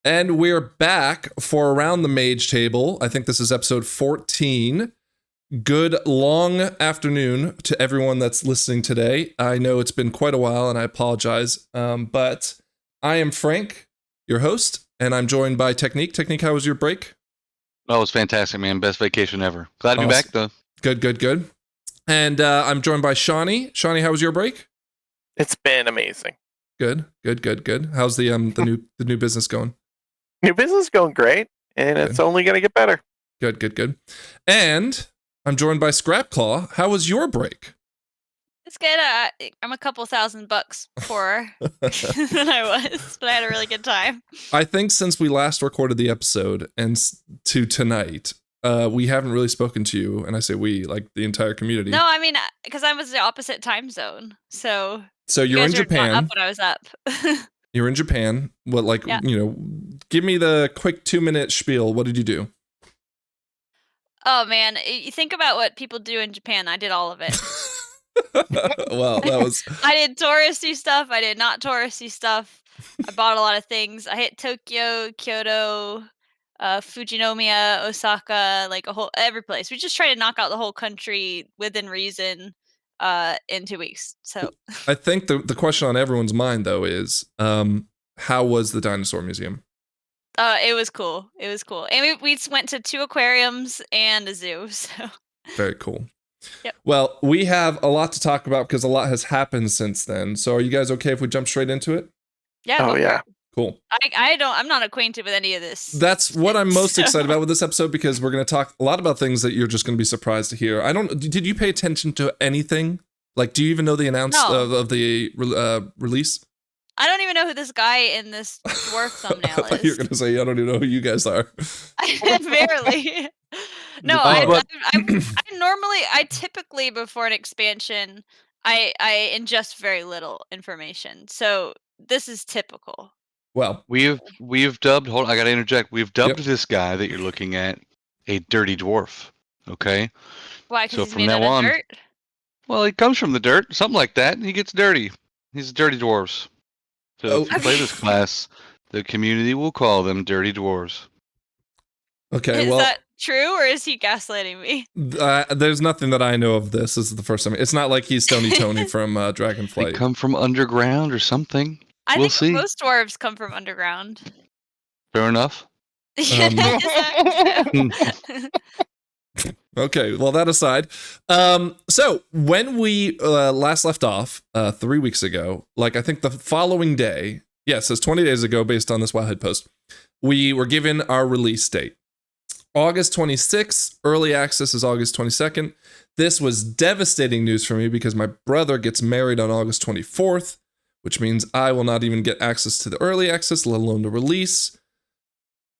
And we're back for Around the Mage Table. I think this is episode 14. Good long afternoon to everyone that's listening today. I know it's been quite a while and I apologize, but I am Frank, your host, and I'm joined by Technique. Technique, how was your break? Oh, it was fantastic, man. Best vacation ever. Glad to be back, though. Good. And I'm joined by Shawnee. Shawnee, how was your break? It's been amazing. Good. How's the new business going? New business going great, and it's only going to get better. Good. And I'm joined by Scrapclaw. How was your break? It's good. I'm a couple $1,000 poorer than I was, but I had a really good time. I think since we last recorded the episode and to tonight, we haven't really spoken to you, and I say we, like the entire community. No, I mean, because I was the opposite time zone, so you're in Japan. Not up when I was up. You're in Japan. What, like, give me the quick 2-minute spiel. What did you do? Oh man, you think about what people do in Japan. I did all of it. Well, that was. I did touristy stuff. I did not touristy stuff. I bought a lot of things. I hit Tokyo, Kyoto, Fujinomiya, Osaka, like every place. We just try to knock out the whole country within reason in 2 weeks. So I think the question on everyone's mind though is how was the dinosaur museum? It was cool. And we went to 2 aquariums and a zoo. So very cool. Yep. Well, we have a lot to talk about because a lot has happened since then. So are you guys okay if we jump straight into it? Yeah. Oh yeah. Cool. I'm not acquainted with any of this. That's what I'm most excited about with this episode, because we're going to talk a lot about things that you're just going to be surprised to hear. Did you pay attention to anything? Like, do you even know the announcement of the release? I don't even know who this guy in this dwarf thumbnail I thought you were going to say, I don't even know who you guys are. Barely. No, I typically before an expansion, I ingest very little information. So this is typical. Well, we've dubbed. Hold on, I got to interject. We've dubbed this guy that you're looking at a dirty dwarf. Okay. Why? Because he's made out of dirt. Well, he comes from the dirt, something like that. And he gets dirty. He's dirty dwarves. So if you play this class, the community will call them dirty dwarves. Okay. Is that true, or is he gaslighting me? There's nothing that I know of this. This is the first time. It's not like he's Stony Tony from Dragonflight. They come from underground or something. We'll see. Most dwarves come from underground. Fair enough. Okay, well, that aside. So when we last left off 3 weeks ago, like I think the following day, yes, it's 20 days ago based on this Wowhead post, we were given our release date. August 26th, early access is August 22nd. This was devastating news for me because my brother gets married on August 24th, which means I will not even get access to the early access, let alone the release.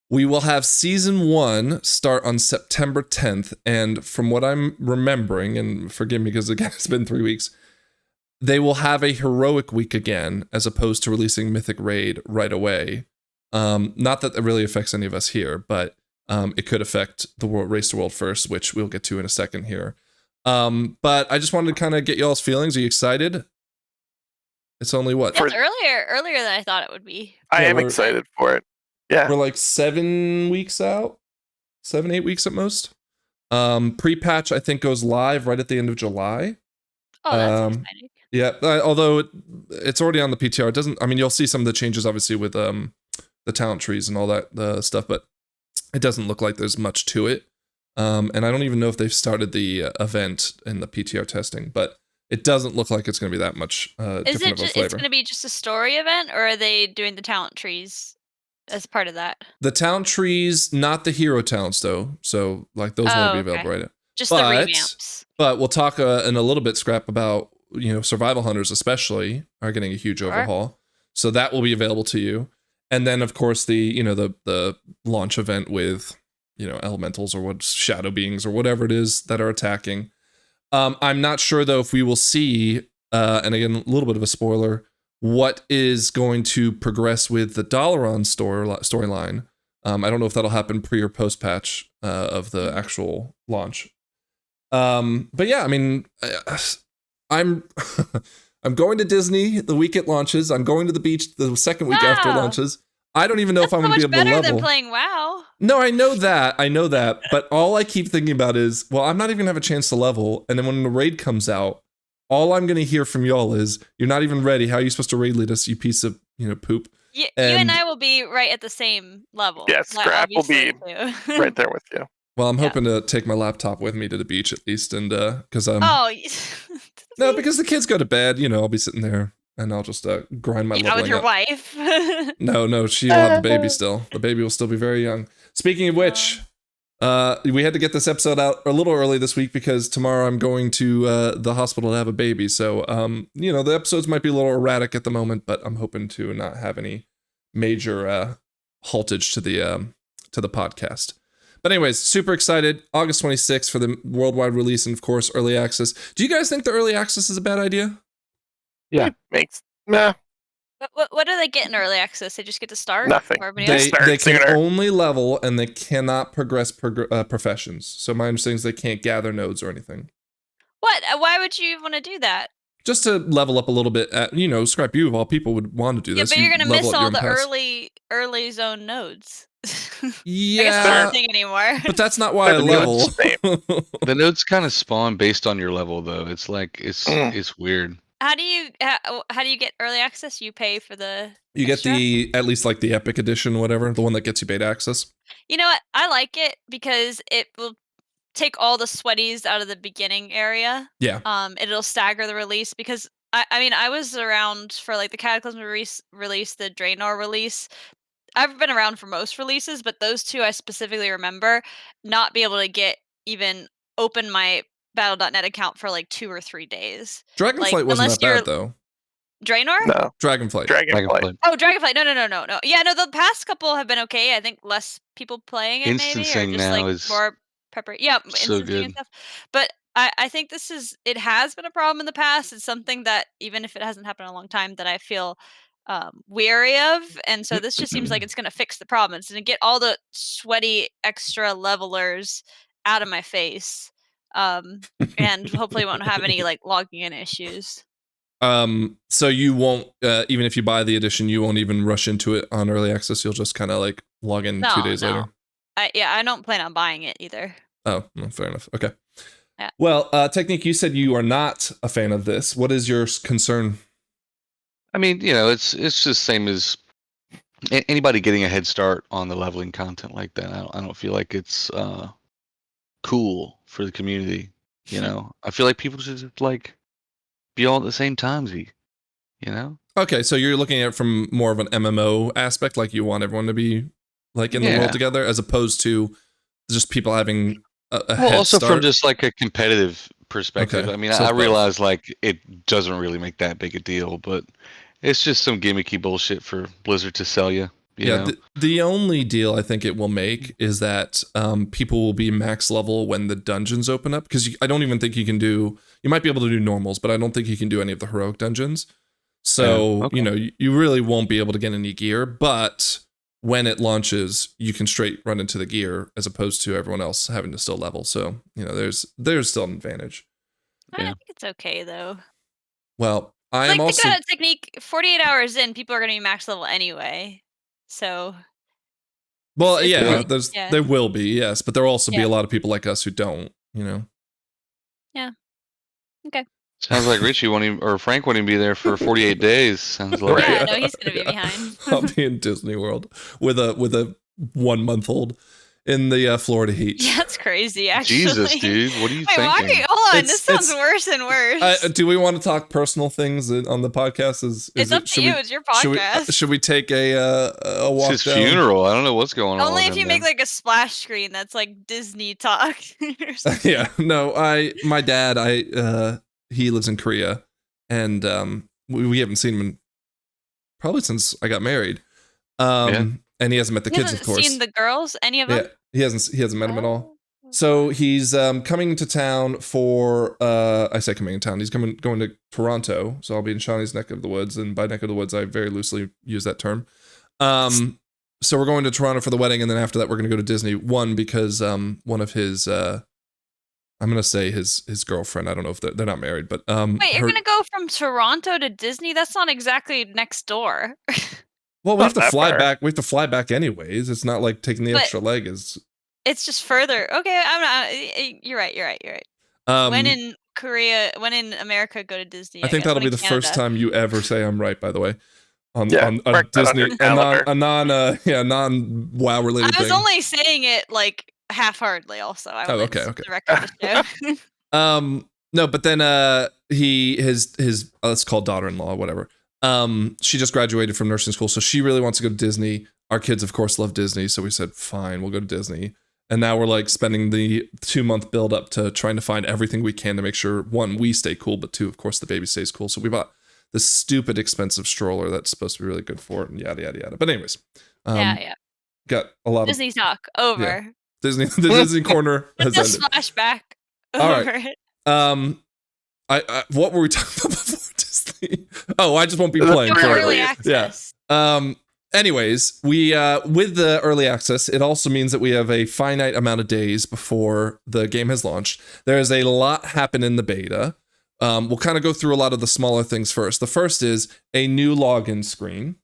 We will have season 1 start on September 10th, and from what I'm remembering, and forgive me because again it's been 3 weeks, they will have a heroic week again as opposed to releasing Mythic Raid right away. Not that it really affects any of us here, but it could affect the Race to World First, which we'll get to in a second here. But I just wanted to kind of get y'all's feelings. Are you excited? It's only what? It's earlier than I thought it would be. I am excited for it. Yeah. We're like 7 weeks out, 7-8 weeks at most. Pre-patch I think goes live right at the end of July. Oh, that's exciting. Yeah, although it's already on the PTR. It doesn't. I mean, you'll see some of the changes obviously with the talent trees and all that stuff, but it doesn't look like there's much to it. And I don't even know if they've started the event in the PTR testing, but it doesn't look like it's going to be that much different of a flavor. It's going to be just a story event, or are they doing the talent trees as part of that? The talent trees, not the hero talents though. So like those won't be available right now. Just the revamps. But we'll talk in a little bit, Scrap, about survival hunters especially are getting a huge overhaul. So that will be available to you. And then of course the launch event with elementals or what shadow beings or whatever it is that are attacking. I'm not sure though if we will see and again a little bit of a spoiler, what is going to progress with the Dalaran storyline. I don't know if that'll happen pre or post patch of the actual launch. But yeah, I mean, I'm I'm going to Disney the week it launches. I'm going to the beach the second week after it launches. I don't even know if I'm so going to much be able to better level. than playing WoW. No, I know that. But all I keep thinking about is, well, I'm not even going to have a chance to level. And then when the raid comes out, all I'm going to hear from y'all is, you're not even ready. How are you supposed to raid lead us, you piece of, poop? You and I will be right at the same level. Yeah, Scrap will be too. right there with you. Well, I'm hoping to take my laptop with me to the beach at least. And because Oh, no, because the kids go to bed, I'll be sitting there and I'll just grind my leveling with your up. wife. No, she'll have the baby still. The baby will still be very young. Speaking of which, we had to get this episode out a little early this week because tomorrow I'm going to the hospital to have a baby. So, the episodes might be a little erratic at the moment, but I'm hoping to not have any major haltage to the podcast. But anyways, super excited. August 26th for the worldwide release and, of course, early access. Do you guys think the early access is a bad idea? Yeah. It makes nah, What do they get in early access? They just get to start? Nothing. Or everybody else? Start They can sooner. only level and they cannot progress professions. So my understanding is they can't gather nodes or anything. What? Why would you want to do that? Just to level up a little bit. Scrap, you of all people would want to do Yeah, this. but you're gonna level miss up your all the impasse. early zone nodes. I guess it's Yeah, not a thing anymore. but that's not why I The level. nodes The nodes kind of spawn based on your level, though. It's like it's weird. How do you get early access? You pay for the You get extra? at least like the Epic Edition, whatever, the one that gets you beta access. You know what? I like it because it will take all the sweaties out of the beginning area. Yeah. It'll stagger the release because I was around for like the Cataclysm release, the Draenor release. I've been around for most releases, but those two I specifically remember not be able to even open my Battle.net account for like 2 or 3 days. Dragonflight wasn't unless that bad though. Draenor? No, Dragonflight. Dragonflight. Oh, Dragonflight. No. Yeah, no, the past couple have been okay. I think less people playing it maybe, or Instancing just now like is more pepper. Yeah, so instancing good. and stuff. But I think it has been a problem in the past. It's something that even if it hasn't happened in a long time, that I feel weary of, and so this just seems like it's going to fix the problem. It's going to get all the sweaty extra levelers out of my face, and hopefully won't have any like logging in issues. So you won't, even if you buy the edition, you won't even rush into it on early access. You'll just kind of like log in 2 days later. I don't plan on buying it either. Oh, well, fair enough. Okay. Yeah. Well, Technique, you said you are not a fan of this. What is your concern? I mean, it's just same as anybody getting a head start on the leveling content like that. I don't feel like it's cool for the community. I feel like people should just like be all at the same time. Okay, so you're looking at it from more of an MMO aspect, like you want everyone to be like in the world together, as opposed to just people having a head also start. from just like a competitive perspective. Okay, I mean, so I both. realize like it doesn't really make that big a deal, but it's just some gimmicky bullshit for Blizzard to sell you. You know? The only deal I think it will make is that people will be max level when the dungeons open up, because I don't even think you can do. You might be able to do normals, but I don't think you can do any of the heroic dungeons. So you really won't be able to get any gear. But when it launches, you can straight run into the gear as opposed to everyone else having to still level. So there's still an advantage. I think it's okay though. Well, I am also think about Technique. 48 hours in, people are going to be max level anyway. So. Well, it's yeah, pretty- there will be, yes, but there will also be a lot of people like us who don't, Yeah. Okay. Sounds like Richie or Frank won't even be there for 48 days. Sounds like. Yeah, no, he's going to be behind. I'll be in Disney World with a 1-month-old in the Florida heat. Yeah, that's crazy, actually. Jesus, dude, what are you Wait, thinking? hold on, this sounds worse and worse. Do we want to talk personal things on the podcast? It's up to you. It's your podcast. Should we take a walk It's his down? funeral. I don't know what's going on. Only with if him, you man. make like a splash screen that's like Disney talk. Or something. Yeah, no, my dad, he lives in Korea, and we haven't seen him probably since I got married. And he hasn't met the kids, of course. Seen the girls? Any of them? Yeah, he hasn't met him at all. So he's coming to town for I say coming in town. He's going to Toronto. So I'll be in Shawnee's neck of the woods, and by neck of the woods, I very loosely use that term. So we're going to Toronto for the wedding, and then after that, we're going to go to Disney. One, because one of his I'm going to say his girlfriend. I don't know if they're not married, but Wait, you're going to go from Toronto to Disney? That's not exactly next door. Well, we have to Not that fly far. back. We have to fly back anyways. It's not like taking the But- extra leg is. It's just further. Okay, I'm not. You're right. You're right. When in Korea, when in America, go to Disney. I think guess. that'll When be in the first Canada. time you ever say I'm right. By the way, on Yeah, a mark that on Disney, your calendar. a non WoW I related was thing. only saying it like half-heartedly. Also, I Oh, wanted okay. the record to show. No, but then his let's call daughter-in-law, whatever. She just graduated from nursing school, so she really wants to go to Disney. Our kids, of course, love Disney, so we said, fine, we'll go to Disney. And now we're like spending the 2-month build up to trying to find everything we can to make sure, one, we stay cool, but two, of course, the baby stays cool. So we bought this stupid expensive stroller that's supposed to be really good for it, and yada yada yada. But anyways, Yeah. got a lot Disney talk over. Yeah. Disney. The Disney corner has Just ended. flashback All over right. it. I what were we talking about before Disney? Oh, I just won't be The playing for Early it. access. Anyways, we with the early access, it also means that we have a finite amount of days before the game has launched. There is a lot happen in the beta. We'll kind of go through a lot of the smaller things first. The first is a new login screen.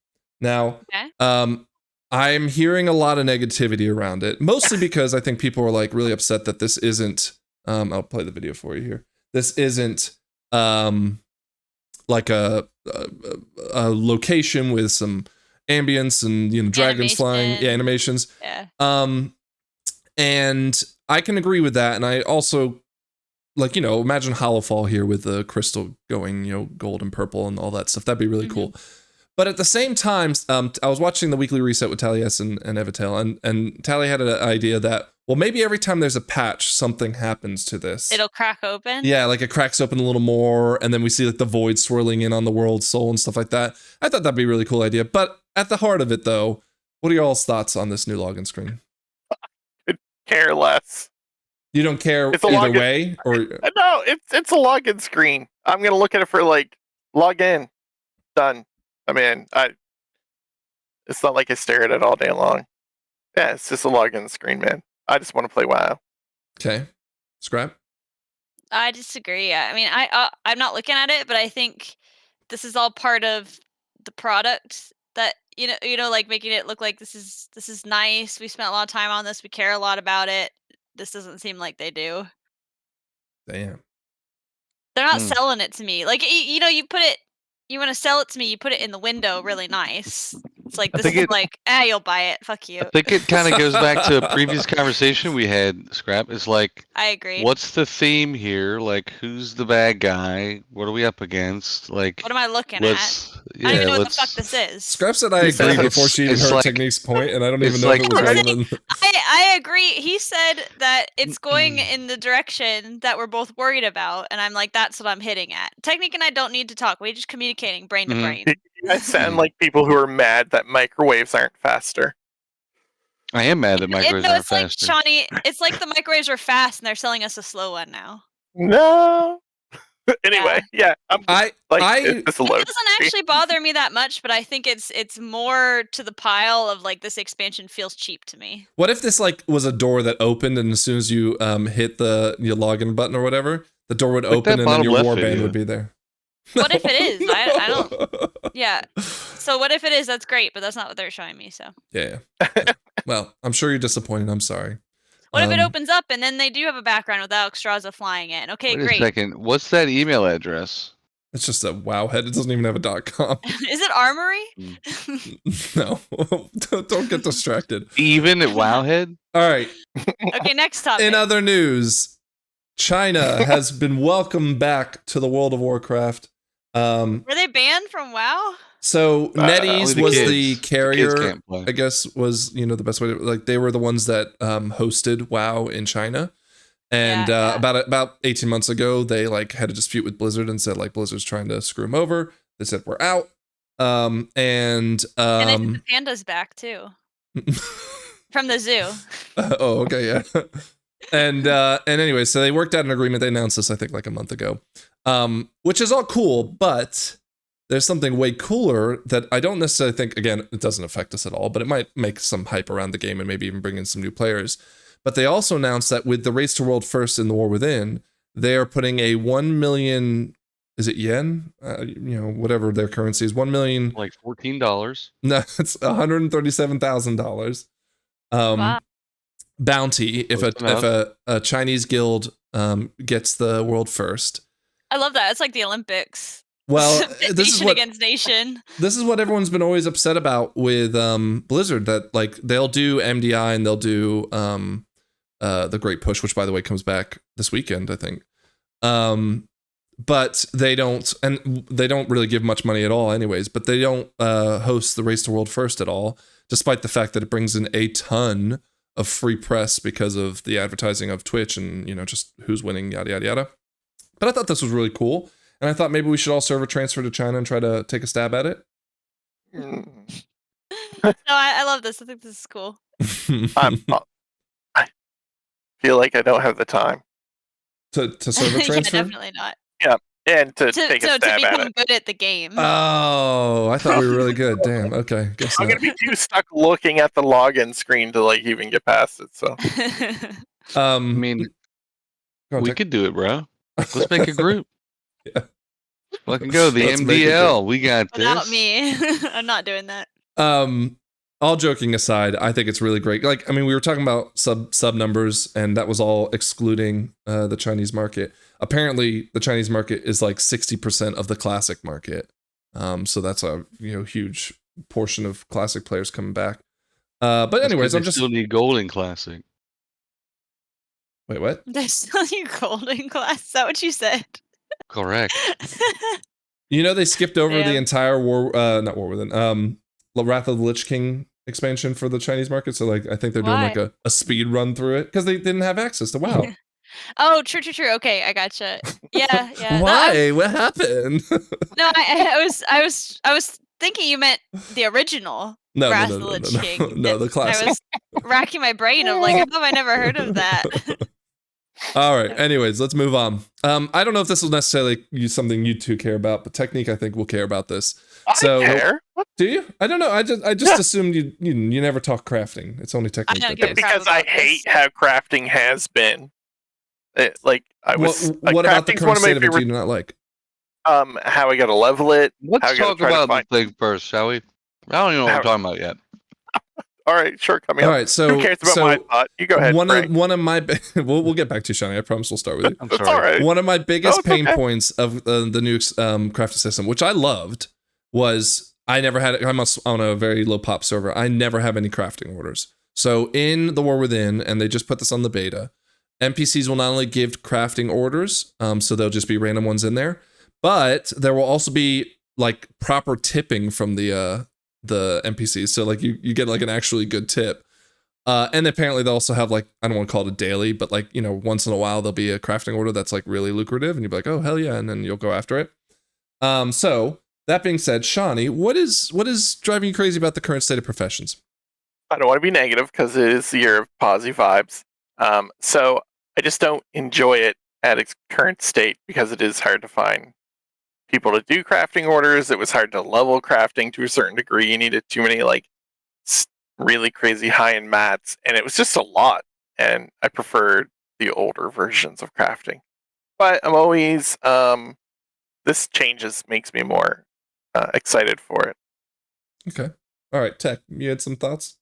Now, Okay. I'm hearing a lot of negativity around it, mostly because I think people are like really upset that this isn't. I'll play the video for you here. This isn't like a location with some ambience and dragons flying, animations. Yeah. And I can agree with that, and I also imagine Hollowfall here with the crystal going gold and purple and all that stuff. That'd be really cool. But at the same time, I was watching the weekly reset with Talias and Evatail, and Tally had an idea that, well, maybe every time there's a patch, something happens to this. It'll crack open. Yeah, like it cracks open a little more, and then we see like the void swirling in on the world's soul and stuff like that. I thought that'd be a really cool idea. But at the heart of it, though, what are y'all's thoughts on this new login screen? Care less. You don't care It's a either login- way, or No, it's a login screen. I'm gonna look at it for like log in, done. I mean, it's not like I stare at it all day long. Yeah, it's just a login screen, man. I just want to play WoW. okay, scrap. I disagree. I mean, I'm not looking at it, but I think this is all part of the product that like making it look like this is nice. We spent a lot of time on this. We care a lot about it. This doesn't seem like they do. Damn. They're not selling it to me. Like you put it. You want to sell it to me? You put it in the window, really nice. It's like this is like, you'll buy it. Fuck you. I think it kind of goes back to a previous conversation we had, Scrap. It's like, I agree. what's the theme here? Like, who's the bad guy? What are we up against? Like, What am I looking at? let's, I don't even know what the let's- fuck this is. Scrap said I He said agree it's- before she even it's heard like- Technique's point, and I don't even it's know if like- it was relevant. I agree. He said that it's going in the direction that we're both worried about, and I'm like, that's what I'm hitting at. Technique and I don't need to talk. We're just communicating brain to Mhm. brain. You guys sound like people who are mad that microwaves aren't faster. I am mad that microwaves No, aren't it's like faster. Shawnee. It's like the microwaves are fast, and they're selling us a slow one now. No. Anyway, yeah, I'm I it's just a It load. doesn't actually bother me that much, but I think it's more to the pile of like this expansion feels cheap to me. what if this like was a door that opened, and as soon as you hit the your login button or whatever, the door would Like open, that and then bottom your left warband video. would be there. What if it is? I don't. Yeah. So what if it is? That's great, but that's not what they're showing me. So Yeah. Well, I'm sure you're disappointed. I'm sorry. what if it opens up and then they do have a background with Alexstrasza flying in? Okay, Wait a great. second. What's that email address? It's just a wow head. It doesn't even have a .com. Is it Armory? No, don't get distracted. Even at Wowhead? All right. Okay, next topic. In other news, China has been welcomed back to the World of Warcraft. Were they banned from WoW? So NetEase Only the was kids. the Kids carrier, can't play. I guess, was the best way to, like, they were the ones that hosted WoW in China. And Yeah. about 18 months ago, they like had a dispute with Blizzard and said like Blizzard's trying to screw them over. They said we're out. And they put the pandas back too. From the zoo. Oh, okay, yeah. And anyway, so they worked out an agreement. They announced this, I think, like a month ago, which is all cool. But there's something way cooler that I don't necessarily think. Again, it doesn't affect us at all, but it might make some hype around the game and maybe even bring in some new players. But they also announced that with the Race to World First in the War Within, they are putting a 1 million is it yen? Whatever their currency is, 1 million. Like $14. No, it's $137,000. Wow. Bounty if a Chinese guild gets the world first. I love that. It's like the Olympics. Well, this is Nation what against nation. this is what everyone's been always upset about with Blizzard, that like they'll do MDI and they'll do the Great Push, which by the way comes back this weekend, I think. But they don't really give much money at all anyways, but they don't host the Race to World First at all, despite the fact that it brings in a ton of free press because of the advertising of Twitch and, just who's winning, yada, yada, yada. But I thought this was really cool. And I thought maybe we should all server transfer to China and try to take a stab at it. No, I love this. I think this is cool. I feel like I don't have the time to server transfer? Yeah, definitely not. Yeah, and to take a stab to at become it. good at the game. Oh, I thought we were really good. Damn. Okay. Guess I'm not. gonna be too stuck looking at the login screen to like even get past it. So I mean, we could do it, bro. Let's make a group. Yeah. Fucking go. The Let's make a MDL. We got this. Without me, I'm not doing that. All joking aside, I think it's really great. Like, I mean, we were talking about sub numbers, and that was all excluding the Chinese market. Apparently, the Chinese market is like 60% of the classic market. So that's a huge portion of classic players coming back. But anyways, I'm just still need gold in classic. Wait, what? There's still your golden class. Is that what you said? Correct. They skipped over Yeah. the entire not War Within, Wrath of the Lich King expansion for the Chinese market. So like, I think they're doing Why? like a speed run through it because they didn't have access to WoW. Oh, true. Okay, I gotcha. Yeah. No, Why? What happened? No, I was thinking you meant the original No, Wrath no, of no, the Lich no, King. no, the classic. I was racking my brain of like, how have I never heard of that? All right. Anyways, let's move on. I don't know if this will necessarily use something you two care about, but Technique, I think, will care about this. I So, care. do you? I don't know. I just assumed you never talk crafting. It's only Technique. don't that give a does. crap Because I about hate this. how crafting has been. What about the current state of it do you not like? How I gotta level it. how I Let's gotta talk try to about find- the thing first, shall we? I don't even know what we're talking about yet. All right, sure, coming All up. right. So Who cares about my thought? You go ahead. Frank. one of my we'll get back to you, Shani. I promise we'll start with you. I'm That's sorry. all right. One of my biggest it's pain okay. points of the new crafting system, which I loved, was I never had. I'm on a very low pop server. I never have any crafting orders. So in the War Within, and they just put this on the beta, NPCs will not only give crafting orders, so there'll just be random ones in there, but there will also be like proper tipping from the NPCs. So like you get like an actually good tip. And apparently they'll also have like, I don't want to call it a daily, but like, once in a while there'll be a crafting order that's like really lucrative and you'll be like, oh hell yeah, and then you'll go after it. So that being said, Shawnee, what is driving you crazy about the current state of professions? I don't want to be negative because it is the year of posy vibes. So I just don't enjoy it at its current state because it is hard to find people to do crafting orders. It was hard to level crafting to a certain degree. You needed too many like really crazy high-end mats, and it was just a lot. And I preferred the older versions of crafting. But I'm always this changes makes me more excited for it. Okay. All right, Tech, you had some thoughts?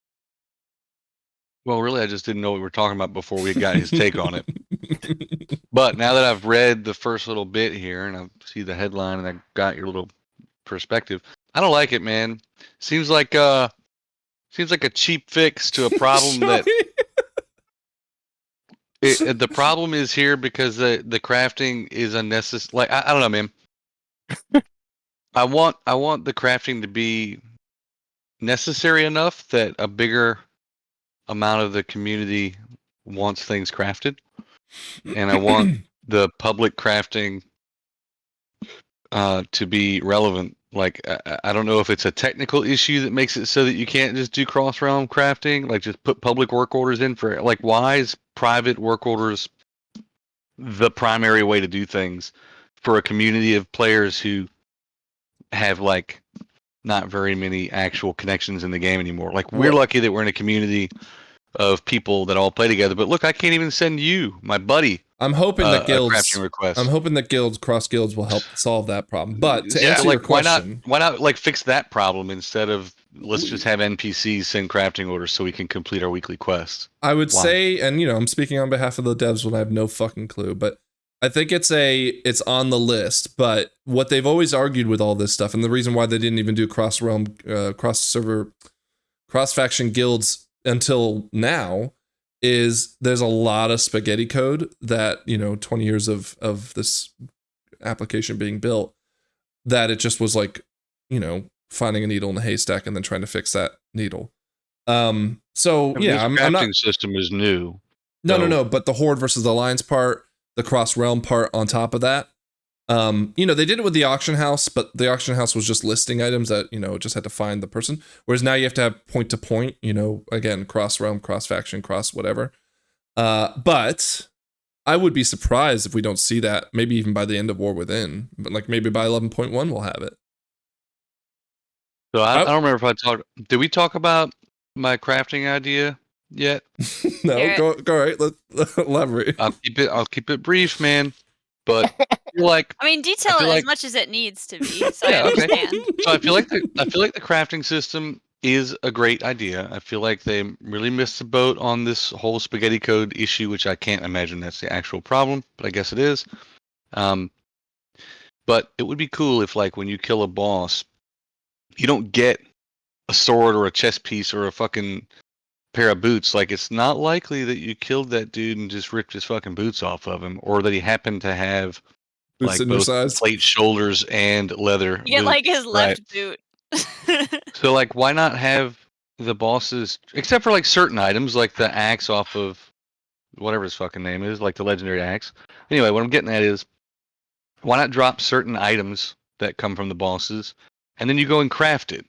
Well, really, I just didn't know what we were talking about before we got his take on it. But now that I've read the first little bit here and I see the headline and I got your little perspective, I don't like it, man. Seems like a cheap fix to a problem that the problem is here because the crafting is unnecessary. Like I don't know, man. I want the crafting to be necessary enough that a bigger amount of the community wants things crafted, and I want the public crafting to be relevant. Like I don't know if it's a technical issue that makes it so that you can't just do cross realm crafting, like just put public work orders in for like why is private work orders the primary way to do things for a community of players who have like not very many actual connections in the game anymore. Like we're lucky that we're in a community of people that all play together. But look, I can't even send you, my buddy, I'm hoping that a guilds. crafting request. I'm hoping that cross guilds will help solve that problem. But to answer like, your question, why not like fix that problem instead of let's just have NPCs send crafting orders so we can complete our weekly quests? I would say, and I'm speaking on behalf of the devs when I have no fucking clue, but I think it's on the list. But what they've always argued with all this stuff, and the reason why they didn't even do cross realm, cross server, cross faction guilds until now, is there's a lot of spaghetti code that 20 years of this application being built, that it just was like finding a needle in a haystack and then trying to fix that needle. So yeah, I'm not. Crafting system is new. No, but the Horde versus the Alliance part, the cross realm part on top of that. They did it with the auction house, but the auction house was just listing items that, it just had to find the person. Whereas now you have to have point to point, again, cross realm, cross faction, cross whatever. But I would be surprised if we don't see that, maybe even by the end of War Within, but like maybe by 11.1 we'll have it. So I don't remember if I talked. Did we talk about my crafting idea yet? No, go right. Let's elaborate. I'll keep it brief, man. But I mean, detail it as much as it needs to be. So yeah, I understand. Okay. So I feel like the crafting system is a great idea. I feel like they really missed the boat on this whole spaghetti code issue, which I can't imagine that's the actual problem, but I guess it is. But it would be cool if, like, when you kill a boss, you don't get a sword or a chest piece or a fucking pair of boots. Like, it's not likely that you killed that dude and just ripped his fucking boots off of him, or that he happened to have boots like both plate shoulders and leather. You get like his left boot. So like, why not have the bosses, except for like certain items, like the axe off of whatever his fucking name is, like the legendary axe. Anyway, what I'm getting at is, why not drop certain items that come from the bosses, and then you go and craft it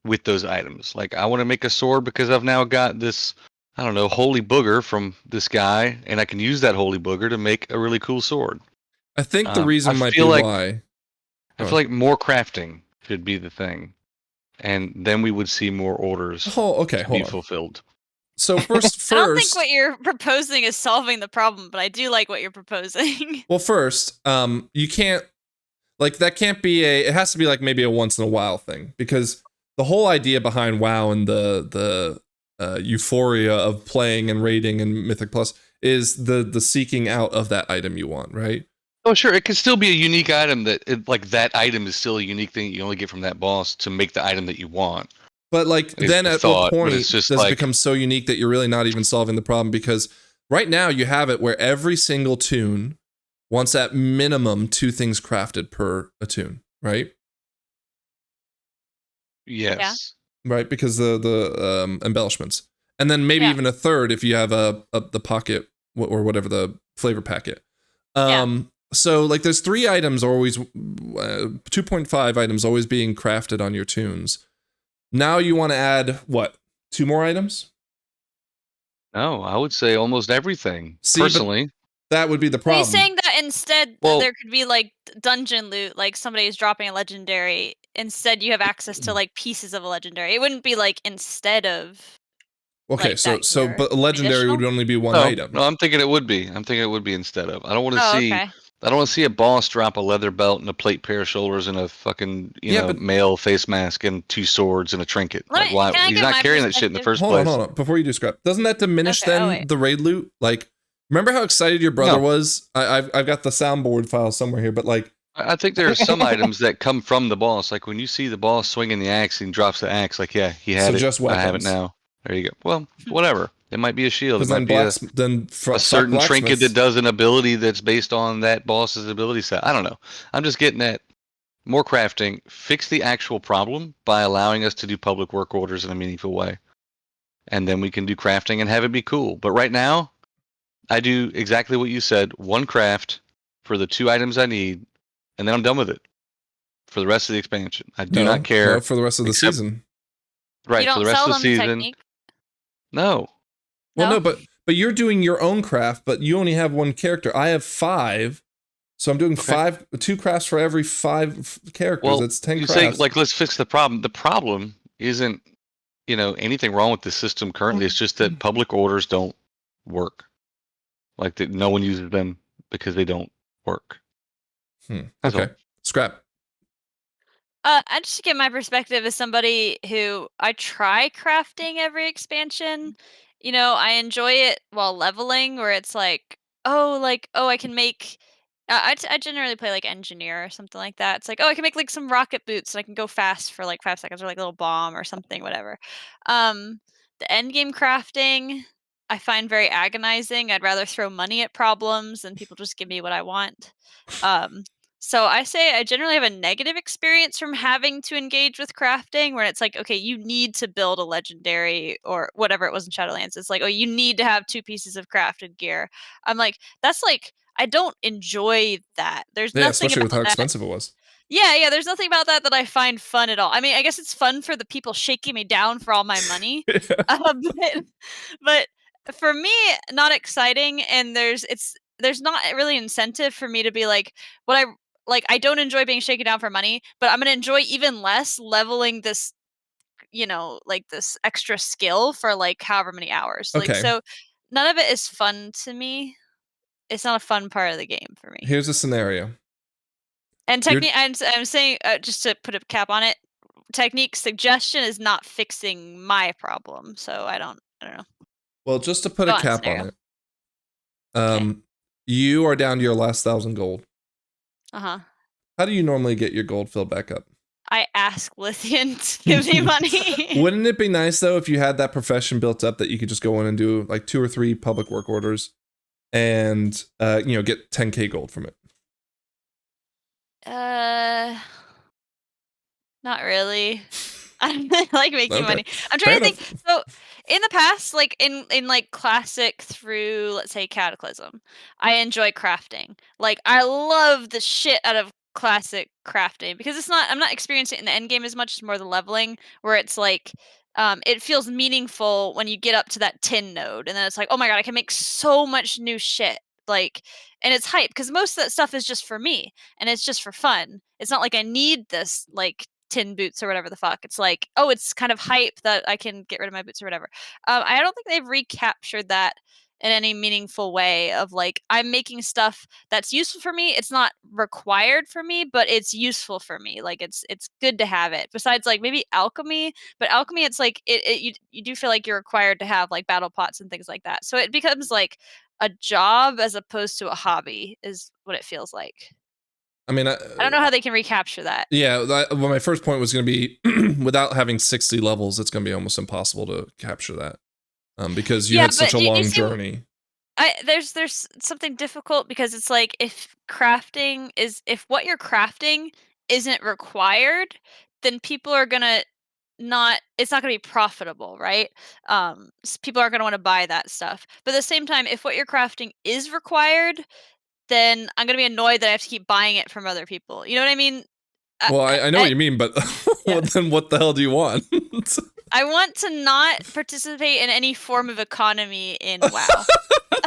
with those items. Like, I want to make a sword because I've now got this, I don't know, holy booger from this guy, and I can use that holy booger to make a really cool sword. I think the reason might be like, why. I feel like more crafting should be the thing, and then we would see more orders be fulfilled. So first, I don't think what you're proposing is solving the problem, but I do like what you're proposing. Well, first, you can't, like, that can't be it has to be like maybe a once in a while thing, because the whole idea behind WoW and the euphoria of playing and raiding and Mythic Plus is the seeking out of that item you want, right? Oh, sure. It can still be a unique item that item is still a unique thing you only get from that boss to make the item that you want. But like, then at what point does it become so unique that you're really not even solving the problem? Because right now you have it where every single tune wants at minimum 2 things crafted per a tune, right? Yes. Yeah. Right, because the embellishments. And then maybe even a third if you have the pocket or whatever, the flavor packet. So like, there's 3 items always, 2.5 items always being crafted on your tunes. Now you want to add what? 2 more items? No, I would say almost everything. Personally, that would be the problem. Are you saying that instead there could be like dungeon loot, like somebody is dropping a legendary, instead you have access to like pieces of a legendary? It wouldn't be like instead of. Okay, like but a legendary would only be 1 item. No, I'm thinking it would be. Instead of. I don't want to see. Okay. I don't want to see a boss drop a leather belt and a plate pair of shoulders and a fucking male face mask and 2 swords and a trinket. Like, why? He's not carrying that shit in the first place. Hold on. Before you do scrap, doesn't that diminish the raid loot? Like, remember how excited your brother was? I've got the soundboard file somewhere here, but like, I think there are some items that come from the boss. Like when you see the boss swinging the axe and he drops the axe, like, yeah, he had it. Just weapons. I have it now. There you go. Well, whatever. It might be a shield. It might be a certain trinket that does an ability that's based on that boss's ability set. I don't know. I'm just getting at more crafting. Fix the actual problem by allowing us to do public work orders in a meaningful way. And then we can do crafting and have it be cool. But right now, I do exactly what you said. 1 craft for the 2 items I need, and then I'm done with it for the rest of the expansion. I do not care. No, for the rest of the season. Right, for the rest of the season. Technique? No. Well, no, but you're doing your own craft, but you only have 1 character. I have 5, so I'm doing 2 crafts for every 5 characters. That's 10 crafts. Say, like, let's fix the problem. The problem isn't anything wrong with the system currently. It's just that public orders don't work. Like that, no one uses them because they don't work. That's Okay. all. Scrap. I just give my perspective as somebody who I try crafting every expansion. I enjoy it while leveling, where it's like, I can make. I generally play like engineer or something like that. It's like, I can make like some rocket boots and I can go fast for like 5 seconds, or like a little bomb or something, whatever. The end game crafting I find very agonizing. I'd rather throw money at problems than people just give me what I want. So I say I generally have a negative experience from having to engage with crafting, where it's like, okay, you need to build a legendary or whatever it was in Shadowlands. It's like, you need to have 2 pieces of crafted gear. I'm like, that's like, I don't enjoy that. There's Yeah, nothing especially with about how that. expensive it was. Yeah, there's nothing about that I find fun at all. I mean, I guess it's fun for the people shaking me down for all my money. But for me, not exciting, and there's not really incentive for me to be like, I don't enjoy being shaken down for money, but I'm gonna enjoy even less leveling this, like this extra skill for like however many hours. Like, Okay. so none of it is fun to me. It's not a fun part of the game for me. Here's a scenario. And technique, I'm saying, just to put a cap on it, technique suggestion is not fixing my problem. So I don't know. Well, just to put Go a on, cap on scenario. it, Okay. you are down to your last 1,000 gold. Uh-huh. How do you normally get your gold filled back up? I ask Lithian to give me money. Wouldn't it be nice though if you had that profession built up that you could just go in and do like 2 or 3 public work orders and get 10k gold from it? Not really. I like making Okay. money. I'm Fair trying to enough. think. So in the past, like in like classic through, let's say, Cataclysm, I enjoy crafting. Like, I love the shit out of classic crafting because I'm not experiencing it in the end game as much as more the leveling, where it's like, it feels meaningful when you get up to that tin node, and then it's like, oh my god, I can make so much new shit. Like, and it's hype because most of that stuff is just for me and it's just for fun. It's not like I need this like tin boots or whatever the fuck. It's like, it's kind of hype that I can get rid of my boots or whatever. I don't think they've recaptured that in any meaningful way of like, I'm making stuff that's useful for me. It's not required for me, but it's useful for me. Like, it's good to have it. Besides like maybe alchemy, but alchemy, it's like you do feel like you're required to have like battle pots and things like that. So it becomes like a job as opposed to a hobby is what it feels like. I mean, I don't know how they can recapture that. Yeah, well, my first point was going to be without having 60 levels, it's going to be almost impossible to capture that because you had such a long journey. There's something difficult because it's like if what you're crafting isn't required, then people are gonna it's not gonna be profitable, right? People aren't gonna want to buy that stuff. But at the same time, if what you're crafting is required, then I'm gonna be annoyed that I have to keep buying it from other people. You know what I mean? Well, I know what you mean, but then what the hell do you want? I want to not participate in any form of economy in WoW.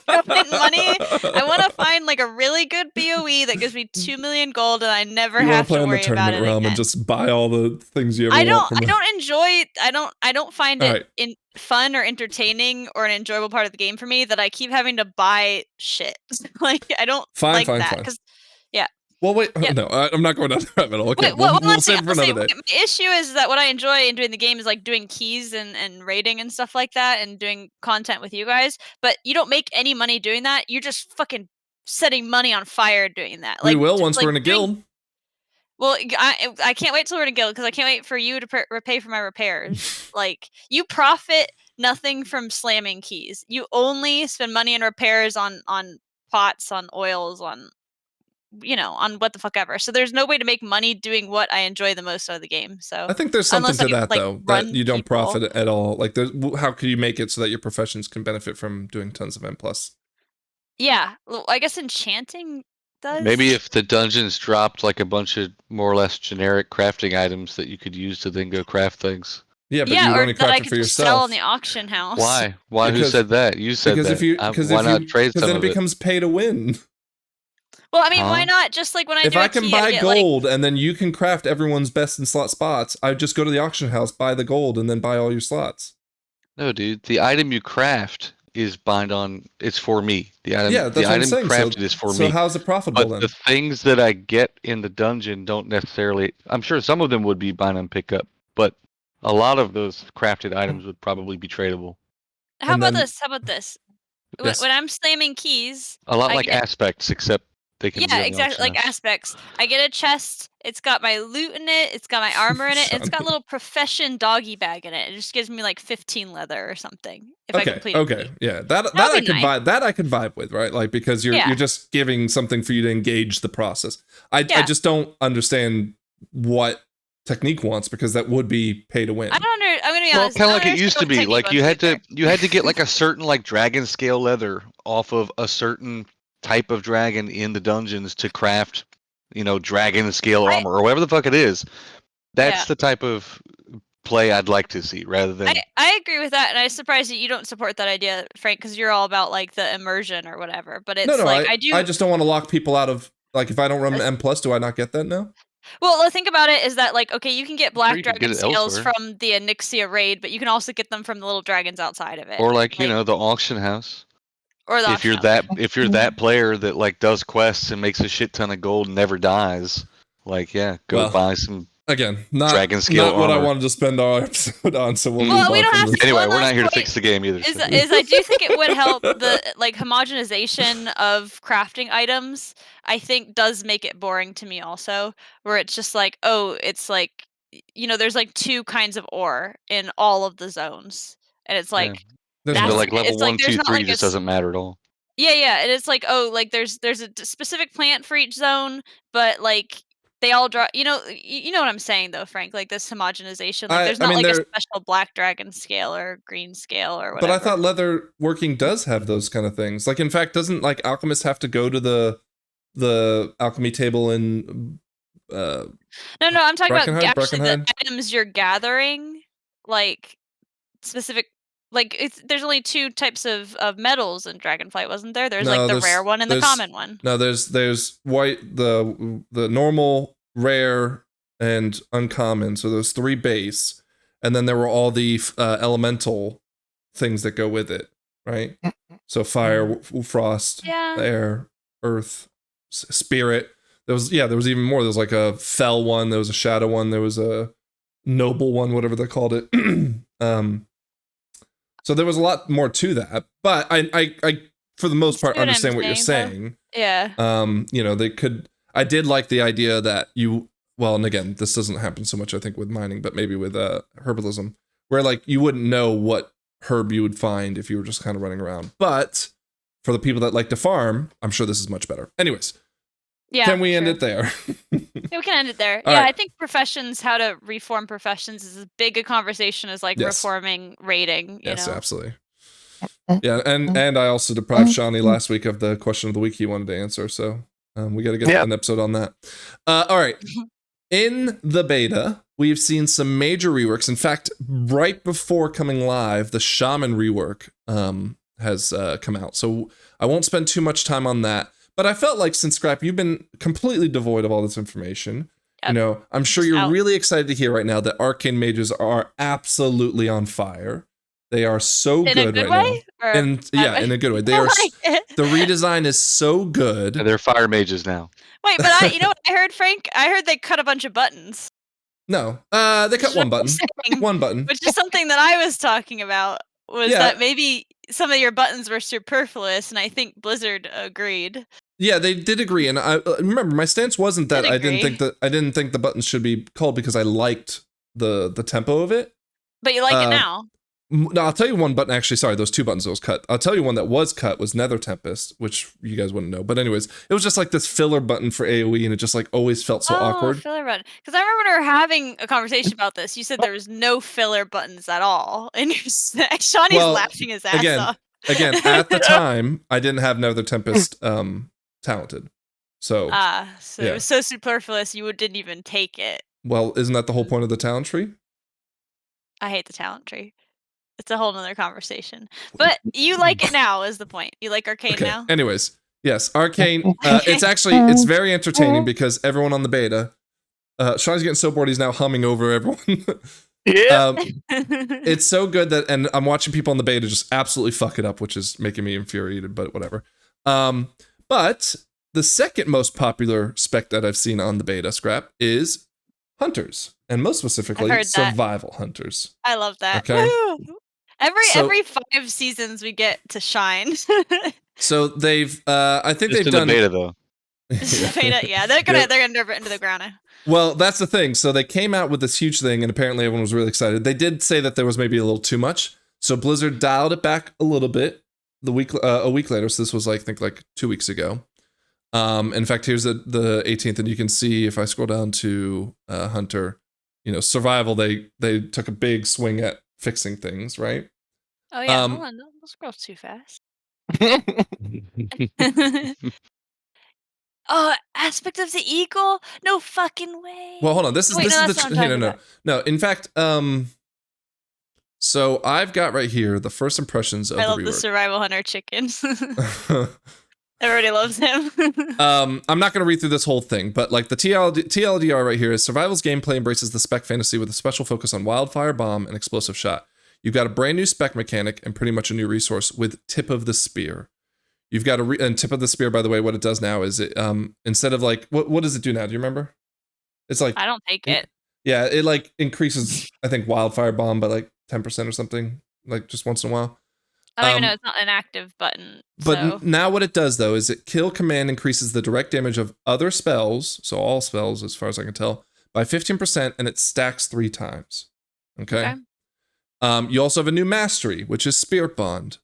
I want money. I want to find like a really good BOE that gives me 2 million gold, and I never have to worry about it realm again. and just buy all the things you ever want from it. I don't find it fun or entertaining or an enjoyable part of the game for me that I keep having to buy shit. Like, I don't like that because Well, wait. Yeah. No, I'm not going down that rabbit hole. Okay, we'll save it for another day. My issue is that what I enjoy in doing the game is like doing keys and raiding and stuff like that, and doing content with you guys. But you don't make any money doing that. You're just fucking setting money on fire doing that. We will once we're in a guild. Well, I can't wait till we're in a guild because I can't wait for you to repay for my repairs. Like, you profit nothing from slamming keys. You only spend money on repairs on pots, on oils, on what the fuck ever. So there's no way to make money doing what I enjoy the most out of the game. So I think there's something to that though, that you don't profit at all. Like, how could you make it so that your professions can benefit from doing tons of M+? Yeah, I guess enchanting does. Maybe if the dungeons dropped like a bunch of more or less generic crafting items that you could use to then go craft things. Yeah, but you would only craft it for yourself. Sell in the auction house. Why? Who said that? You said that. Because then it becomes pay to win. Well, I mean, why Huh? not? Just like when I If do a I can key, buy get, gold and then you can craft everyone's best in slot spots, I just go to the auction house, buy the gold, and then buy all your slots. No, dude. The item you craft is bind on. It's for me. The item. Yeah, that's the what I'm item saying. crafted is for So me. how's it profitable But then? the things that I get in the dungeon don't necessarily. I'm sure some of them would be bind on pickup, but a lot of those crafted items would probably be tradable. How And about then- this? How about this? Yes. When I'm slamming keys, A lot I like get- aspects, except they can be yeah, on the exactly, auction like house. aspects. I get a chest. It's got my loot in it. It's got my armor in it. And it's got a Shawnee. little profession doggy bag in it. It just gives me like 15 leather or something if I Okay, complete. a okay, key. yeah, that That would I be could nice. vibe. That I could vibe with, right? Like because you're Yeah. just giving something for you to engage the process. I Yeah. just don't understand what Technique wants because that would be pay to win. I'm gonna be Well, honest. kind I of don't like it used to understand what be. Technique Like you wants had to either. you had to get like a certain like dragon scale leather off of a certain type of dragon in the dungeons to craft, dragon scale armor or whatever the fuck it is. That's Yeah. the type of play I'd like to see rather than I agree with that, and I'm surprised that you don't support that idea, Frank, because you're all about like the immersion or whatever. But it's No, like I do. I just don't want to lock people out of like if I don't run M plus, do I not get that now? Well, the thing about it is that like okay, you can get sure black you could dragon get it scales elsewhere. from the Onyxia raid, but you can also get them from the little dragons outside of it. or like the auction house. or the If you're auction house. that player that like does quests and makes a shit ton of gold and never dies, like go Well, buy some. Again, not Dragon scale not what I armor. wanted to spend our episode on. So we'll Well, move we on don't from have this. to- Anyway, one we're not last here to point fix the game either. Is so. I do think it would help the like homogenization of crafting items. I think does make it boring to me also, where it's just like it's like there's like two kinds of ore in all of the zones, and it's like There's that's So not. like level it's like 1, there's 2, not 3 like just a doesn't matter at all. yeah, and it's like like there's a specific plant for each zone, but like they all draw. You know what I'm saying though, Frank. Like this homogenization. Like there's I not mean, like a there- special black dragon scale or green scale or But whatever. I thought leather working does have those kind of things. Like in fact, doesn't like alchemists have to go to the alchemy table in No, I'm talking about Breckenheim? actually the Breckenheim? items you're gathering, like specific. Like there's only two types of metals in Dragonflight, wasn't there? There's No, like the there's- rare one and the there's- common one. No, there's white, the normal, rare, and uncommon. So there's 3 base, and then there were all the elemental things that go with it, right? So fire, frost, Yeah. air, earth, spirit. There was even more. There was like a fell one. There was a shadow one. There was a noble one, whatever they called it. So there was a lot more to that. But I for the most part See what I'm understand what you're saying, saying. Yeah. They could. I did like the idea that and again, this doesn't happen so much I think with mining, but maybe with herbalism, where like you wouldn't know what herb you would find if you were just kind of running around. But for the people that like to farm, I'm sure this is much better. Anyways, Yeah. can we end sure. it there? Yeah, we can end it there. All Yeah, right. I think professions, how to reform professions, is as big a conversation as like Yes. reforming rating. Yes, know. absolutely. Yeah, and I also deprived Shawnee last week of the question of the week he wanted to answer, so we got to get Yeah. an episode on that. All right. In the beta, we've seen some major reworks. In fact, right before coming live, the Shaman rework has come out. So I won't spend too much time on that. But I felt like since Scrap, you've been completely devoid of all this information. Yep. I'm sure Just you're out. really excited to hear right now that Arcane mages are absolutely on fire. They are so In good a good right way? now. Or And bad yeah, way? in a good way. They I are. like it. The redesign is so good. They're fire mages now. Wait, but you know what I heard, Frank? I heard they cut a bunch of buttons. No, they cut one button. Saying, One button. which is something that I was talking about. Was Yeah. that maybe some of your buttons were superfluous, and I think Blizzard agreed. Yeah, they did agree, and I remember my stance wasn't that Did I didn't agree. think the buttons should be called because I liked the tempo of it. But you like it now. No, I'll tell you one button. Actually, sorry, those 2 buttons that was cut. I'll tell you one that was cut was Nether Tempest, which you guys wouldn't know. But anyways, it was just like this filler button for AOE, and it just like always felt so awkward. Filler button. Because I remember when we were having a conversation about this. You said there was no filler buttons at all, and Shawnee's Well, laughing his ass off. Again, at the time, I didn't have Nether Tempest talented. So, So yeah. it was so superfluous you didn't even take it. well, isn't that the whole point of the talent tree? I hate the talent tree. It's a whole nother conversation. But you like it now is the point. You like Arcane Okay. now? Anyways, Yes, Arcane. It's very entertaining because everyone on the beta, Sean's getting so bored he's now humming over everyone. Yeah. It's so good that, and I'm watching people on the beta just absolutely fuck it up, which is making me infuriated, but whatever. But the second most popular spec that I've seen on the beta scrap is hunters, and most specifically survival hunters. I love that. Okay. Every 5 seasons we get to shine. So they've, I think Just they've in done the beta though. Beta, yeah, they're gonna nerf it into the ground now. Well, that's the thing. So they came out with this huge thing, and apparently everyone was really excited. They did say that there was maybe a little too much, so Blizzard dialed it back a little bit a week later. So this was I think 2 weeks ago. In fact, here's the 18th, and you can see if I scroll down to Hunter, survival. They took a big swing at fixing things, right? Oh yeah, hold on, don't scroll too fast. Oh, aspect of the eagle? No fucking way. Well, hold on. This is the no. In fact, so I've got right here the first impressions of I love the the rework. survival hunter chicken. Everybody loves him. I'm not going to read through this whole thing, but the TLDR right here is survival's gameplay embraces the spec fantasy with a special focus on wildfire, bomb, and explosive shot. You've got a brand new spec mechanic and pretty much a new resource with Tip of the Spear. You've got and Tip of the Spear, by the way, what it does now is it instead of what does it do now? Do you remember? It's I don't take it. Yeah, it increases I think wildfire bomb by 10% or something, just once in a while. I don't even know, it's not an active button. But now what it does though is it kill command increases the direct damage of other spells, so all spells as far as I can tell, by 15%, and it stacks 3 times. Okay. You also have a new mastery, which is Spirit Bond.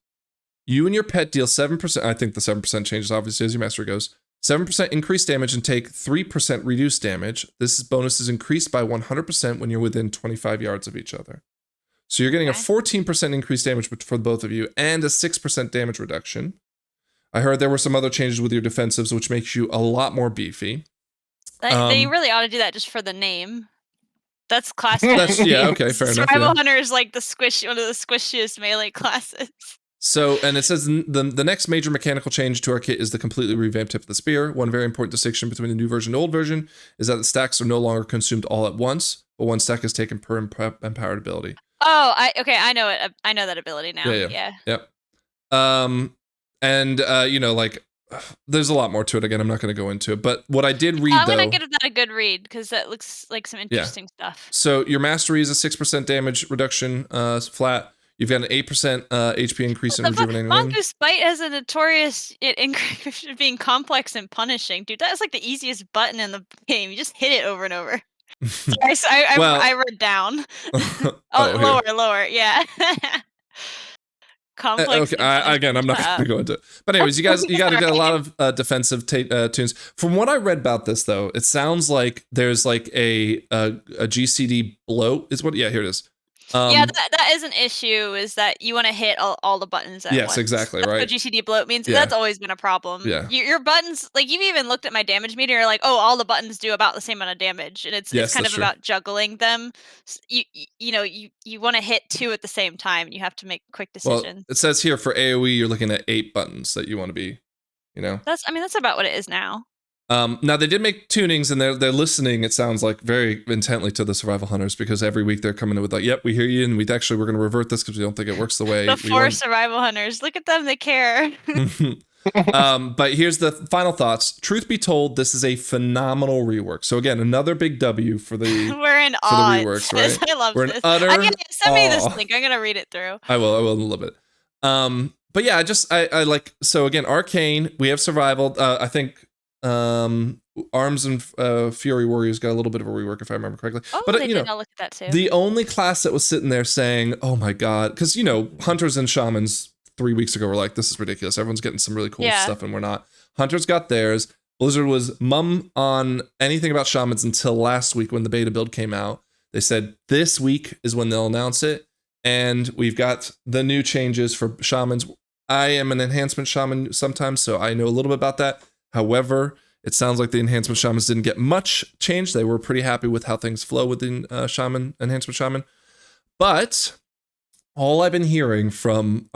You and your pet deal 7%. I think the 7% changes obviously as your mastery goes. 7% increased damage and take 3% reduced damage. This bonus is increased by 100% when you're within 25 yards of each other. So you're getting a 14% increased damage for both of you and a 6% damage reduction. I heard there were some other changes with your defensives, which makes you a lot more beefy. They really ought to do that just for the name. That's classic. Okay, fair enough. Survival Hunter is one of the squishiest melee classes. So, and it says the next major mechanical change to our kit is the completely revamped Tip of the Spear. One very important distinction between the new version and the old version is that the stacks are no longer consumed all at once, but 1 stack is taken per empowered ability. Oh, I know it. I know that ability now. Yeah. Yep. There's a lot more to it. Again, I'm not going to go into it. But what I did read, I'm going to give that a good read because that looks like some interesting stuff. So your mastery is a 6% damage reduction flat. You've got an 8% HP increase in rejuvenating wind. Mongoose Bite has a notorious increase being complex and punishing. Dude, that is the easiest button in the game. You just hit it over and over. I read down. Lower. Yeah. Complex. Okay, again, I'm not going to go into it. But anyways, you got to get a lot of defensive tunes. From what I read about this, though, it sounds like there's a GCD bloat. Here it is. That is an issue, is that you want to hit all the buttons at once. Yes, exactly, That's right. what GCD bloat means. Yeah. That's always been a problem. Yeah. Your buttons, you've even looked at my damage meter, you're like, oh, all the buttons do about the same amount of damage. And it's kind of about juggling them. You want to hit 2 at the same time, and you have to make quick decisions. Well, it says here for AoE, you're looking at 8 buttons that you want to be, That's about what it is now. Now they did make tunings, and they're listening, it sounds like, very intently to the survival hunters, because every week they're coming in with yep, we hear you, and we're going to revert this because we don't think it works the way the 4 survival hunters, look at them, they care. But here's the final thoughts. Truth be told, this is a phenomenal rework. So again, another big W for the we're in awe. The reworks, right? I love we're this. In utter send me this link. I'm gonna read it through. I will in a little bit. But yeah, I like. So again, Arcane. We have survival. I think. Arms and Fury Warriors got a little bit of a rework, if I remember correctly. Oh, but I'll look at that too. The only class that was sitting there saying, "Oh my god," because Hunters and Shamans 3 weeks ago were like, "This is ridiculous. Everyone's getting some really cool stuff, and we're not." Hunters got theirs. Blizzard was mum on anything about Shamans until last week when the beta build came out. They said this week is when they'll announce it, and we've got the new changes for Shamans. I am an enhancement shaman sometimes, so I know a little bit about that. However, it sounds like the enhancement shamans didn't get much change. They were pretty happy with how things flow within enhancement shaman. But all I've been hearing from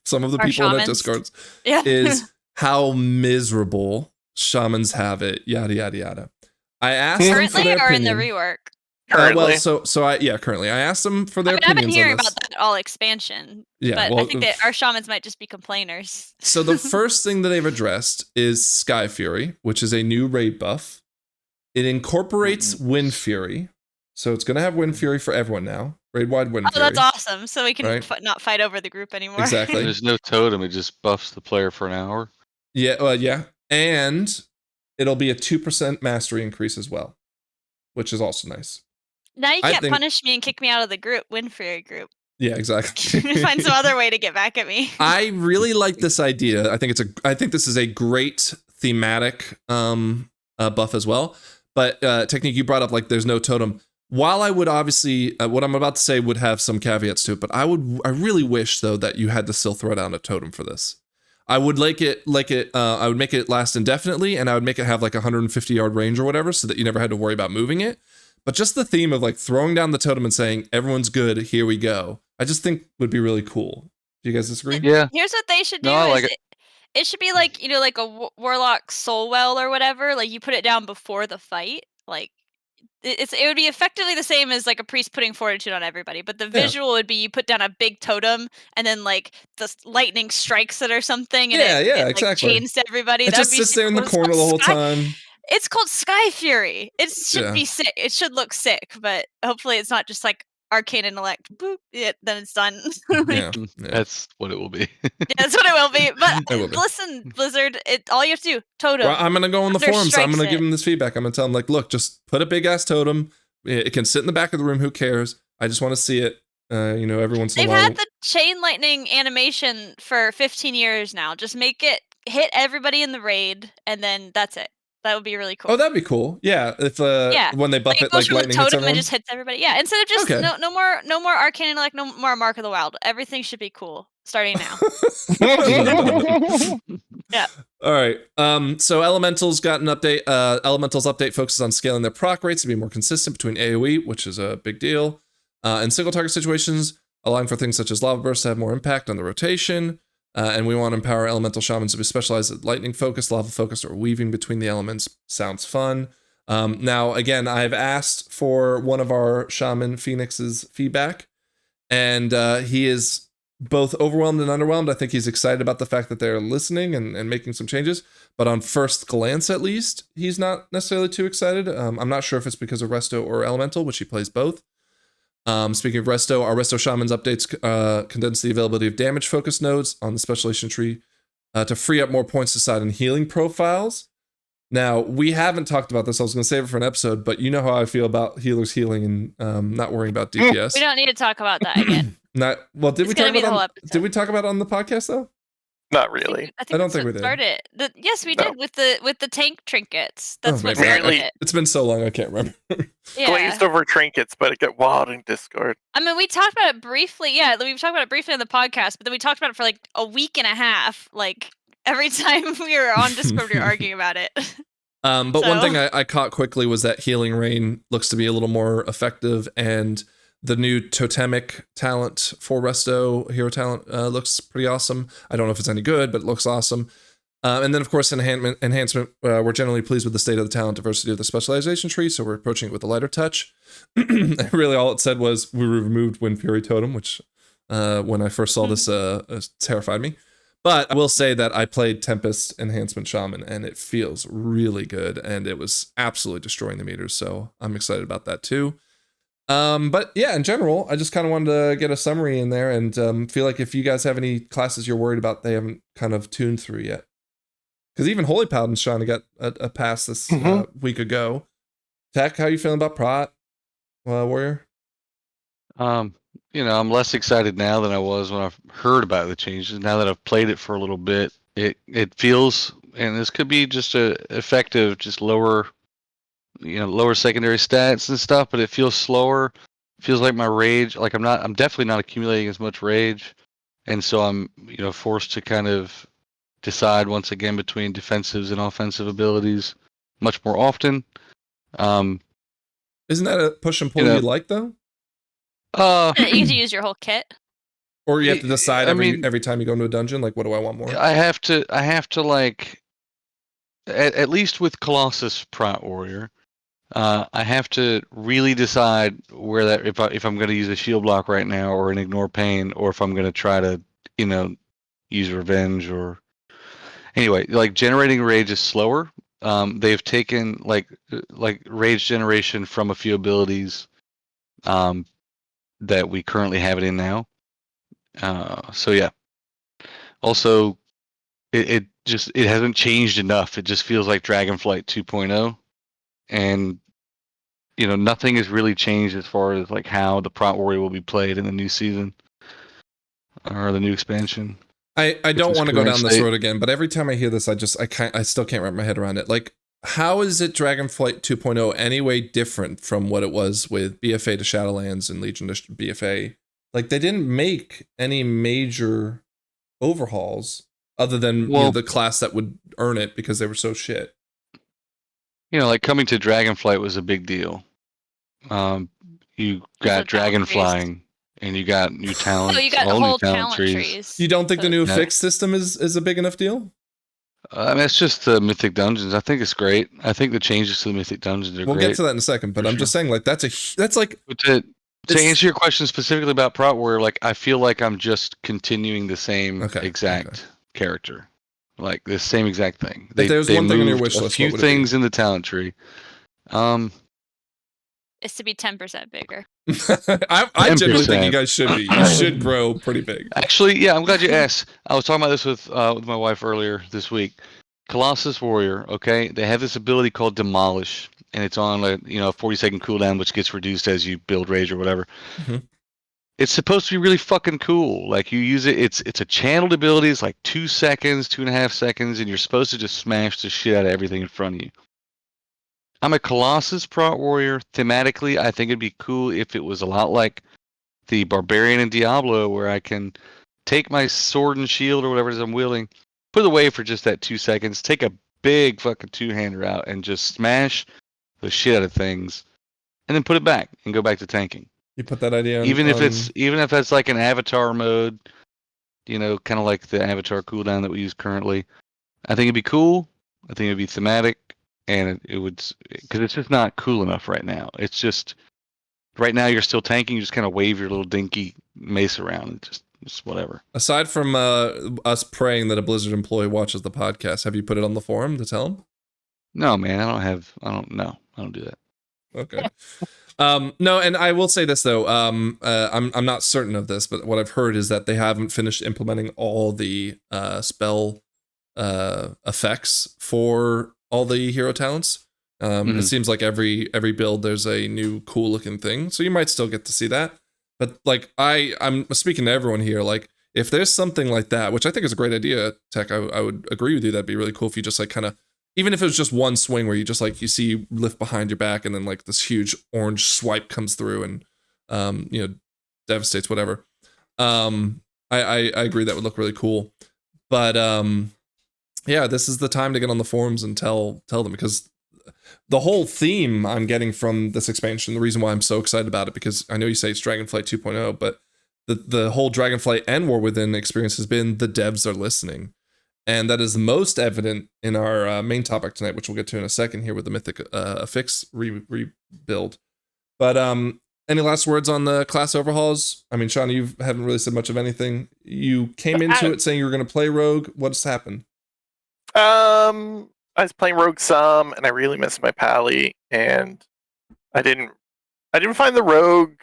some of the people in our Discords is how miserable shamans have it, yada yada yada. I asked them for Currently their or in the opinion. rework? Currently. Currently. I asked them for their I mean, I've been opinions hearing on this. about that all expansion. Yeah, But well, I think that our shamans might just be complainers. So the first thing that they've addressed is Sky Fury, which is a new raid buff. It incorporates Wind Fury. So it's going to have Wind Fury for everyone now. Raid-wide Wind Fury. Oh, that's awesome. So we can Right. not fight over the group anymore. Exactly. There's no totem; it just buffs the player for an hour. Yeah, and it'll be a 2% mastery increase as well, which is also nice. Now you I can't think- punish me and kick me out of the group, Wind Fury group. Yeah, exactly. Find some other way to get back at me. I really like this idea. I think this is a great thematic buff as well. But Technique, you brought up like there's no totem. While I would obviously what I'm about to say would have some caveats to it, but I really wish though that you had to still throw down a totem for this. I would I would make it last indefinitely, and I would make it have like 150 yard range or whatever, so that you never had to worry about moving it. But just the theme of like throwing down the totem and saying everyone's good, here we go, I just think would be really cool. Do you guys disagree? Yeah, Here's what they should do: No, I like is it should be like, like a warlock soul well or whatever. Like you put it down before the fight. Like it would be effectively the same as like a priest putting fortitude on everybody, but the visual would be you put down a big totem and then like the lightning strikes it or something, and it like, exactly. chains to everybody. It That just would be sits there in the super cool. corner the whole Sky- time. It's called Sky Fury. It should Yeah. be sick. It should look sick, but hopefully it's not just like Arcane Intellect. Boop. Then it's done. Yeah, that's what it will be. That's what it will be. But It will be. listen, Blizzard, all you have to do, totem. Well, I'm gonna go on the Thunder forums. I'm gonna strikes give it. them this feedback. I'm gonna tell them like, look, just put a big ass totem. It can sit in the back of the room. Who cares? I just want to see it. Every once in a They've while. had the chain lightning animation for 15 years now. Just make it hit everybody in the raid, and then that's it. That would be really cool. Oh, that'd be cool. Yeah, if when they buff Like it it, goes like from lightning the hits totem everyone. and just hits everybody. Yeah, instead of just Okay. no more Arcane Intellect, no more Mark of the Wild. Everything should be cool starting now. Yeah. All right. So Elementals got an update. Elementals update focuses on scaling their proc rates to be more consistent between AoE, which is a big deal, and single target situations, allowing for things such as lava bursts to have more impact on the rotation. And we want to empower elemental shamans to be specialized at lightning focused, lava focused, or weaving between the elements. Sounds fun. Now, again, I've asked for one of our shaman Phoenix's feedback, and he is both overwhelmed and underwhelmed. I think he's excited about the fact that they're listening and making some changes, but on first glance, at least, he's not necessarily too excited. I'm not sure if it's because of Resto or Elemental, which he plays both. Speaking of Resto, our Resto Shamans updates condense the availability of damage focus nodes on the specialization tree to free up more points to decide on healing profiles. Now, we haven't talked about this. I was going to save it for an episode, but you know how I feel about healers healing and not worrying about DPS. We don't need to talk about that again. Did It's we gonna talk be the about whole it? episode. Did we talk about it on the podcast though? Not really. I don't that's think what we did. started. Yes, we No. did with the tank trinkets. That's what maybe. started Really? it. It's been so long, I can't remember. Yeah. Glazed over trinkets, but it get wild in Discord. I mean, we talked about it briefly. Yeah, we've talked about it briefly on the podcast, but then we talked about it for like a week and a half. Like every time we were on Discord, we were arguing about it. But one So- thing I caught quickly was that Healing Rain looks to be a little more effective, and the new totemic talent for Resto, hero talent, looks pretty awesome. I don't know if it's any good, but it looks awesome. And then, of course, enhancement. We're generally pleased with the state of the talent diversity of the specialization tree, so we're approaching it with a lighter touch. Really, all it said was we removed Wind Fury Totem, which when I first saw this terrified me. But I will say that I played Tempest Enhancement Shaman, and it feels really good, and it was absolutely destroying the meters, so I'm excited about that too. But yeah, in general, I just kind of wanted to get a summary in there and feel like if you guys have any classes you're worried about they haven't kind of tuned through yet. Because even Holy Paladin's trying to get a pass this week ago. Tech, how you feeling about Prot, Warrior? I'm less excited now than I was when I heard about the changes. Now that I've played it for a little bit, it feels, and this could be just a effective, just lower secondary stats and stuff, but it feels slower. Feels like my rage, like I'm definitely not accumulating as much rage, and so I'm forced to kind of decide once again between defensives and offensive abilities much more often. Isn't that a push and pull you like though? You get to use your whole kit. Or you have to decide I every mean- every time you go into a dungeon, like, what do I want more? I have to like, at least with Colossus Prot Warrior, I have to really decide where that if I'm going to use a shield block right now or an ignore pain, or if I'm going to try to use revenge or anyway. Like generating rage is slower. They've taken like rage generation from a few abilities that we currently have it in now. So yeah. Also, it hasn't changed enough. It just feels like Dragonflight 2.0, and nothing has really changed as far as like how the Prot Warrior will be played in the new season or the new expansion. I don't its want to go current down this state. road again, but every time I hear this, I still can't wrap my head around it. Like, how is it Dragonflight 2.0 anyway different from what it was with BFA to Shadowlands and Legion to BFA? Like, they didn't make any major overhauls other than the class that would earn it because they were so shit. Like coming to Dragonflight was a big deal. You got dragon flying, and you got new talent. No, you got all whole new talent talent trees. trees. You don't think the new Yeah. Affix system is a big enough deal? I mean, it's just the Mythic Dungeons. I think it's great. I think the changes to the Mythic Dungeons are We'll great. get to that in a second, but For I'm just saying, like, that's like But to It's- answer your question specifically about Prot Warrior, like I feel like I'm just continuing the same Okay, exact character, like the same exact thing. If there's one thing on your moved wish a list, few what would it be? things in the talent tree. Is to be 10% bigger. I generally think you 10%. guys should be. You should grow pretty big. Actually, yeah, I'm glad you asked. I was talking about this with my wife earlier this week. Colossus Warrior, okay, they have this ability called Demolish, and it's on a 40-second cooldown, which gets reduced as you build rage or whatever. Mhm. It's supposed to be really fucking cool. Like you use it, it's a channeled ability. It's like 2 seconds, 2.5 seconds, and you're supposed to just smash the shit out of everything in front of you. I'm a Colossus Prot Warrior. Thematically, I think it'd be cool if it was a lot like the Barbarian in Diablo, where I can take my sword and shield or whatever it is I'm wielding, put it away for just that 2 seconds, take a big fucking two-hander out and just smash the shit out of things, and then put it back and go back to tanking. You put that idea on, Even if it's like an avatar mode, kind of like the avatar cooldown that we use currently, I think it'd be cool. I think it'd be thematic, and it would, because it's just not cool enough right now. It's just right now you're still tanking. You just kind of wave your little dinky mace around and just whatever. aside from us praying that a Blizzard employee watches the podcast, have you put it on the forum to tell him? No, man, I don't do that. Okay. No, and I will say this though. I'm not certain of this, but what I've heard is that they haven't finished implementing all the spell effects for all the hero talents. It seems like every build there's a new cool looking thing, so you might still get to see that. But like I'm speaking to everyone here, like if there's something like that, which I think is a great idea, Tech, I would agree with you. That'd be really cool if you just like kind of, even if it was just one swing where you just like you see lift behind your back and then like this huge orange swipe comes through and devastates whatever. I agree that would look really cool. But yeah, this is the time to get on the forums and tell them, because the whole theme I'm getting from this expansion, the reason why I'm so excited about it, because I know you say it's Dragonflight 2.0, but the whole Dragonflight and War Within experience has been the devs are listening. And that is most evident in our main topic tonight, which we'll get to in a second here with the Mythic Affix rebuild. But any last words on the class overhauls? I mean, Shauna, you haven't really said much of anything. You came into it saying you were going to play Rogue. What's happened? I was playing Rogue some, and I really missed my Pally, and I didn't find the Rogue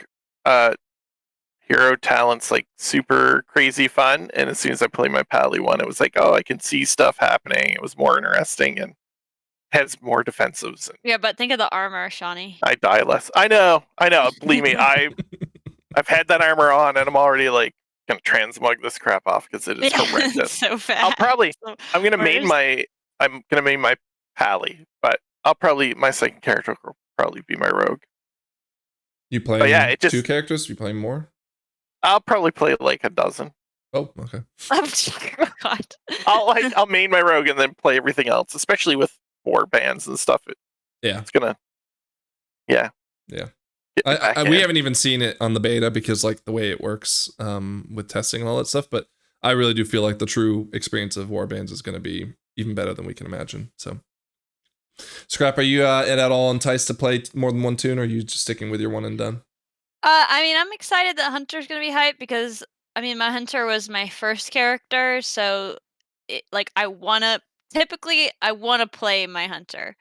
hero talents like super crazy fun. And as soon as I played my Pally one, it was like, oh, I can see stuff happening. It was more interesting and has more defensives. And Yeah, but think of the armor, Shawnee. I die less. I know. Believe me, I've had that armor on, and I'm already like gonna transmug this crap off because it is horrendous. So fast. I'm gonna main my Pally, but my second character will probably be my Rogue. You playing it just- 2 characters? You playing more? I'll probably play like a dozen. Oh, okay. Oh, God. I'll main my Rogue and then play everything else, especially with war bands and stuff. Yeah. It's gonna. Yeah. Yeah. Get me back We in. haven't even seen it on the beta because like the way it works with testing and all that stuff. But I really do feel like the true experience of Warbands is going to be even better than we can imagine. So, Scrap, are you at all enticed to play more than one tune, or are you just sticking with your one and done? I mean, I'm excited that Hunter's gonna be hyped because I mean, my Hunter was my first character, so like I wanna play my Hunter.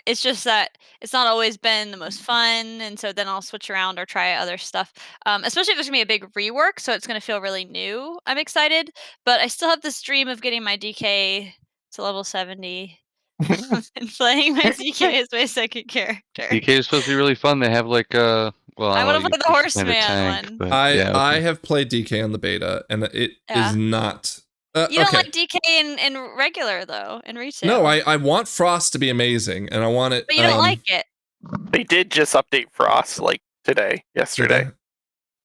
It's just that it's not always been the most fun, and so then I'll switch around or try other stuff. Especially if there's gonna be a big rework, so it's gonna feel really new. I'm excited, but I still have this dream of getting my DK to level 70 and playing my DK as my second character. DK is supposed to be really fun. They have like well, I don't wanna know, play the you can find a Horseman tank, one. but I yeah, okay. have played DK on the beta, and it Yeah. is not. You don't okay. like DK in regular though, in retail. No, I want Frost to be amazing, and I want it. But you don't like it. They did just update Frost like yesterday.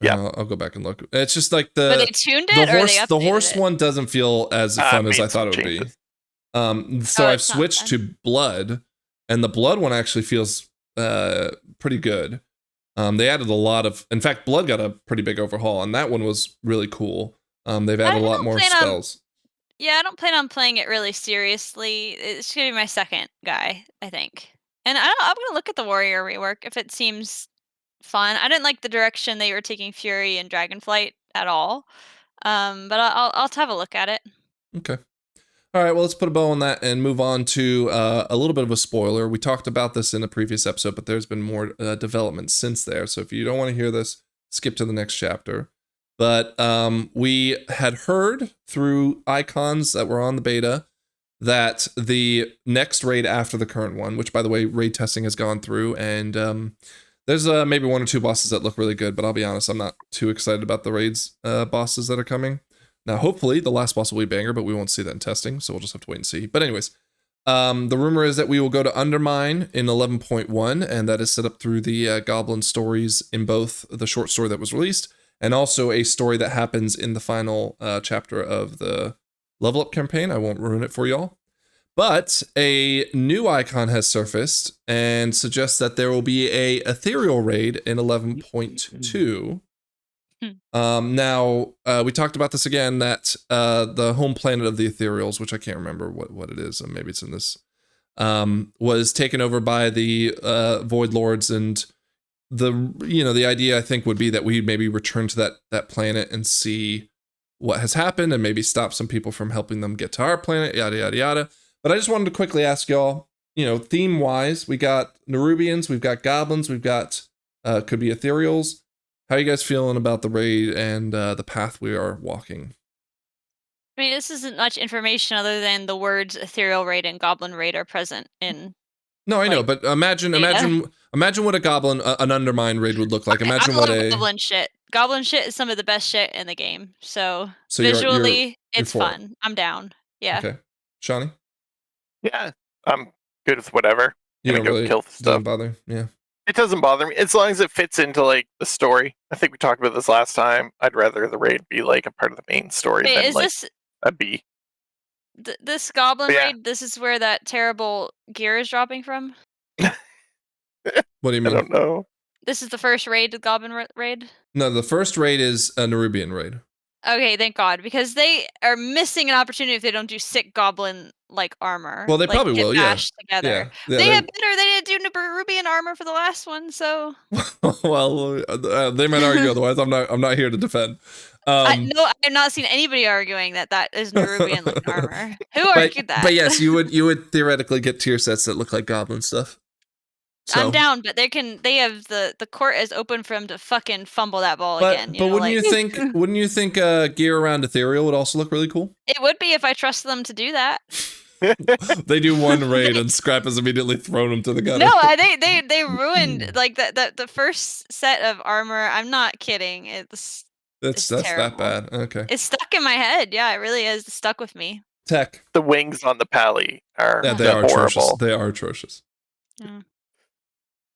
Yeah. I'll go back and look. It's just like But they tuned it, or they updated the horse it? one doesn't feel as fun as made I thought it some would be. changes. So Oh, I've it's not switched fun. to Blood, and the Blood one actually feels pretty good. They added a lot of. In fact, Blood got a pretty big overhaul, and that one was really cool. They've added a lot don't more plan on- spells. Yeah, I don't plan on playing it really seriously. It's gonna be my second guy, I think. And I'm gonna look at the Warrior rework if it seems fun. I didn't like the direction they were taking Fury and Dragonflight at all. But I'll have a look at it. Okay. All right, well, let's put a bow on that and move on to a little bit of a spoiler. We talked about this in a previous episode, but there's been more development since there. So if you don't want to hear this, skip to the next chapter. But we had heard through icons that were on the beta that the next raid after the current one, which by the way, raid testing has gone through, and there's maybe one or two bosses that look really good, but I'll be honest, I'm not too excited about the raids bosses that are coming. Now, hopefully, the last boss will be banger, but we won't see that in testing, so we'll just have to wait and see. But anyways, the rumor is that we will go to Undermine in 11.1, and that is set up through the Goblin stories in both the short story that was released, and also a story that happens in the final chapter of the level up campaign. I won't ruin it for y'all. But a new icon has surfaced and suggests that there will be a ethereal raid in 11.2. Now, we talked about this again, that the home planet of the ethereals, which I can't remember what it is, maybe it's in this, was taken over by the Void Lords, and the idea I think would be that we maybe return to that planet and see what has happened and maybe stop some people from helping them get to our planet, yada yada yada. But I just wanted to quickly ask y'all, theme wise, we got Nerubians, we've got goblins, we've got could be ethereals. How are you guys feeling about the raid and the path we are walking? I mean, this isn't much information other than the words ethereal raid and goblin raid are present in. No, I know, but imagine what a goblin, an Undermine raid would look like. Imagine I love goblin shit. Goblin shit is some of the best shit in the game. So visually, it's fun. I'm down. Yeah. Okay, Shawnee. Yeah, I'm good with whatever. You don't really kill stuff. Doesn't bother. Yeah. It doesn't bother me as long as it fits into like the story. I think we talked about this last time. I'd rather the raid be like a part of the main story Wait, than is like this a B. This goblin Yeah. raid? This is where that terrible gear is dropping from. What do you I mean? don't know. This is the first raid, the goblin raid. No, the first raid is a Nerubian raid. Okay, thank God, because they are missing an opportunity if they don't do sick goblin like armor. Well, they like, probably get will. Yeah. bashed together. Yeah, They had better. They didn't do Nerubian armor for the last one, so. Well, they might argue otherwise. I'm not here to defend. No, I've not seen anybody arguing that is Nerubian looking armor. Who argued that? But yes, you would theoretically get tier sets that look like goblin stuff. So, I'm down, but they have the court is open for them to fucking fumble that ball again. But wouldn't you think gear around ethereal would also look really cool? It would be if I trust them to do that. They do one raid and Scrap has immediately thrown them to the gutter. No, they ruined like the first set of armor. I'm not kidding. It's that bad. Okay. It's stuck in my head. Yeah, it really is stuck with me. Tech. The wings on the pally are they are horrible. atrocious. They are atrocious. Yeah.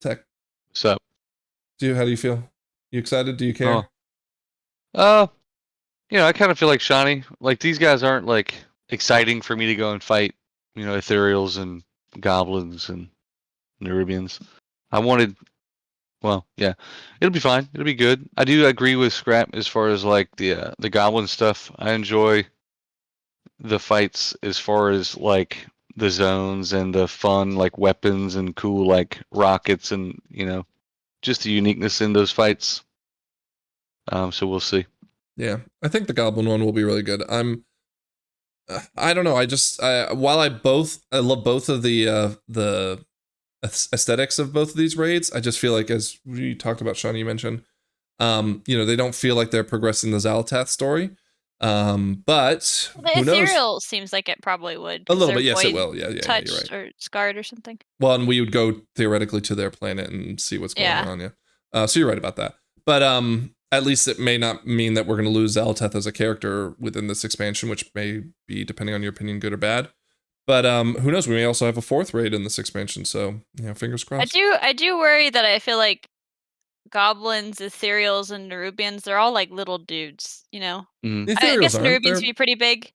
Tech. What's up? How do you feel? You excited? Do you care? I kind of feel like Shawnee. Like these guys aren't like exciting for me to go and fight, ethereals and goblins and Nerubians. I wanted Well, yeah, it'll be fine. It'll be good. I do agree with Scrap as far as like the goblin stuff. I enjoy the fights as far as like the zones and the fun like weapons and cool like rockets and just the uniqueness in those fights. So we'll see. Yeah, I think the Goblin one will be really good. I don't know. While I love both of the aesthetics of both of these raids, I just feel like, as we talked about, Sean, you mentioned, they don't feel like they're progressing the Xal'atath story. But The who knows? ethereal seems like it probably would. A little bit, yes, it will. Yeah, touched you're right. or scarred or something. Well, and we would go theoretically to their planet and see what's going on. Yeah. So you're right about that. But at least it may not mean that we're going to lose Xal'atath as a character within this expansion, which may be, depending on your opinion, good or bad. But who knows? We may also have a 4th raid in this expansion. So fingers crossed. I do worry that I feel like goblins, ethereals, and Nerubians, they're all like little dudes. The I guess Ethereals Nerubians they're- would be pretty big.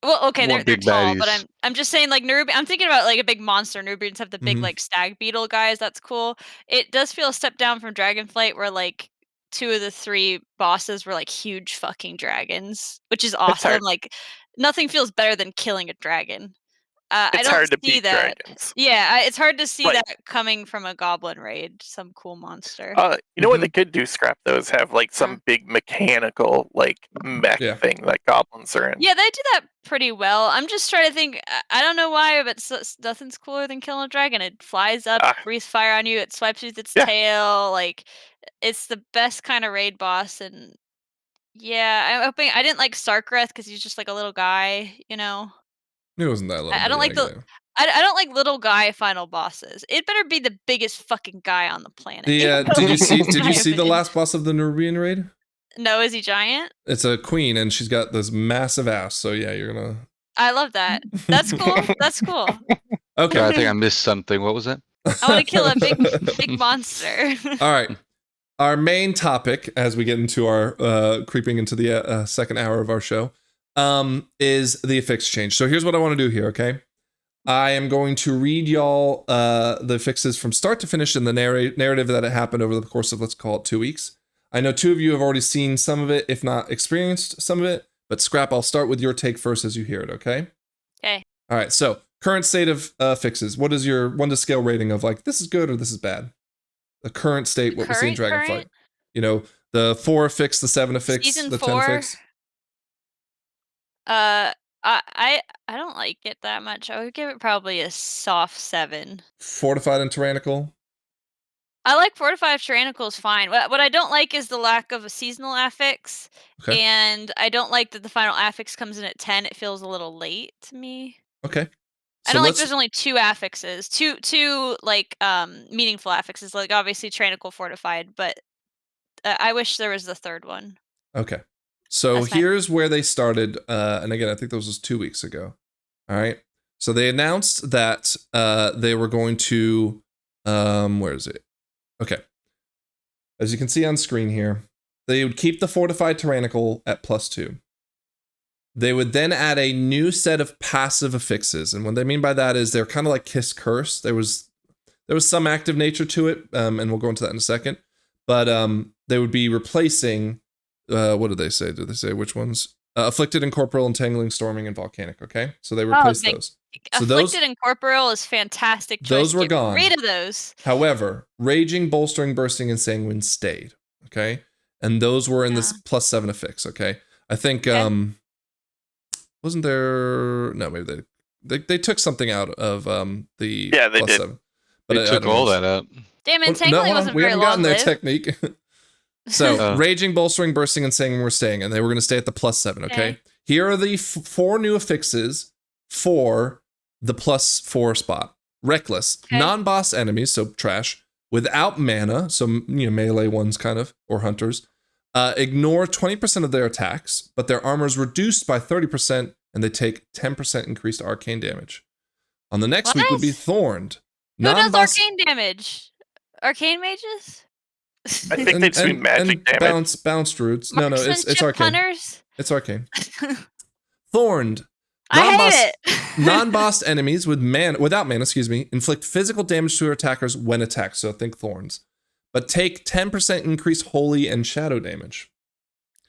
Well, okay, Want they're big tall, baddies. but I'm just saying like Nerubian. I'm thinking about like a big monster. Nerubians have the big like stag beetle guys. That's cool. It does feel a step down from Dragonflight, where like 2 of the 3 bosses were like huge fucking dragons, which is awesome. hard. Like nothing feels better than killing a dragon. I It's don't hard to see beat that. dragons. Yeah, it's hard to see But- that coming from a goblin raid. Some cool monster. You know what they could do, Scrap, though, is have like some big mechanical like mech thing that goblins are in. Yeah, they do that pretty well. I'm just trying to think. I don't know why, but nothing's cooler than killing a dragon. It flies up, breathes fire on you, it swipes with its tail. Like, it's the best kind of raid boss. And yeah, I'm hoping I didn't like Starkreth because he's just like a little guy. It wasn't that little. I don't like I don't like little guy final bosses. It better be the biggest fucking guy on the planet. Did you see the last boss of the Nerubian raid? No, is he giant? It's a queen, and she's got this massive ass. So yeah, you're gonna. I love that. That's cool. That's cool. Okay, I think I missed something. What was that? I want to kill a big monster. All right. Our main topic, as we get into our creeping into the second hour of our show, is the affix change. So here's what I want to do here. Okay, I am going to read y'all the fixes from start to finish in the narrative that it happened over the course of, let's call it, 2 weeks. I know 2 of you have already seen some of it, if not experienced some of it. But Scrap, I'll start with your take first as you hear it. Okay. Okay. All right. So current state of fixes. What is your 1 to scale rating of like this is good or this is bad? The current state, what we see in Dragonflight. The 4 affix, the 7 affix, Season the 10 4? affix. I don't like it that much. I would give it probably a soft 7. Fortified and tyrannical. I like fortified tyrannical is fine. What I don't like is the lack of a seasonal affix, and I don't like that the final affix comes in at 10. It feels a little late to me. Okay. I don't like there's only 2 affixes, two like meaningful affixes, like obviously tyrannical fortified, but I wish there was the 3rd one. Okay. So here's where they started, and again, I think this was 2 weeks ago. All right. So they announced that they were going to, where is it? Okay. As you can see on screen here, they would keep the fortified tyrannical at +2. They would then add a new set of passive affixes, and what they mean by that is they're kind of like Kiss Curse. There was some active nature to it, and we'll go into that in a second. But they would be replacing. What did they say? Did they say which ones? Afflicted, Incorporeal, Entangling, Storming, and Volcanic. Okay, so they replaced those. So Afflicted and Corporeal is fantastic choice. Those were Get gone. rid of those. However, Raging, Bolstering, Bursting, and Sanguine stayed. Okay, and those were in this +7 affix. Okay, I think wasn't there? No, maybe they took something out of the they did. +7. But They took all that out. Damn, Entangling wasn't we very haven't gotten their long-lived. technique. So Raging, Bolstering, Bursting, and Sanguine were staying, and they were going to stay at the +7. Okay, here are the 4 new affixes for the +4 spot. Reckless, non-boss enemies, so trash, without mana, so melee ones kind of, or hunters, ignore 20% of their attacks, but their armor is reduced by 30%, and they take 10% increased arcane damage. On the next week would be Thorned. Who does arcane damage? Arcane mages? I think they just mean magic damage. Bounced roots. No, it's arcane. Hunters? It's arcane. Thorned. I hate it. Non-boss enemies without mana, inflict physical damage to their attackers when attacked. So think thorns. but take 10% increased holy and shadow damage.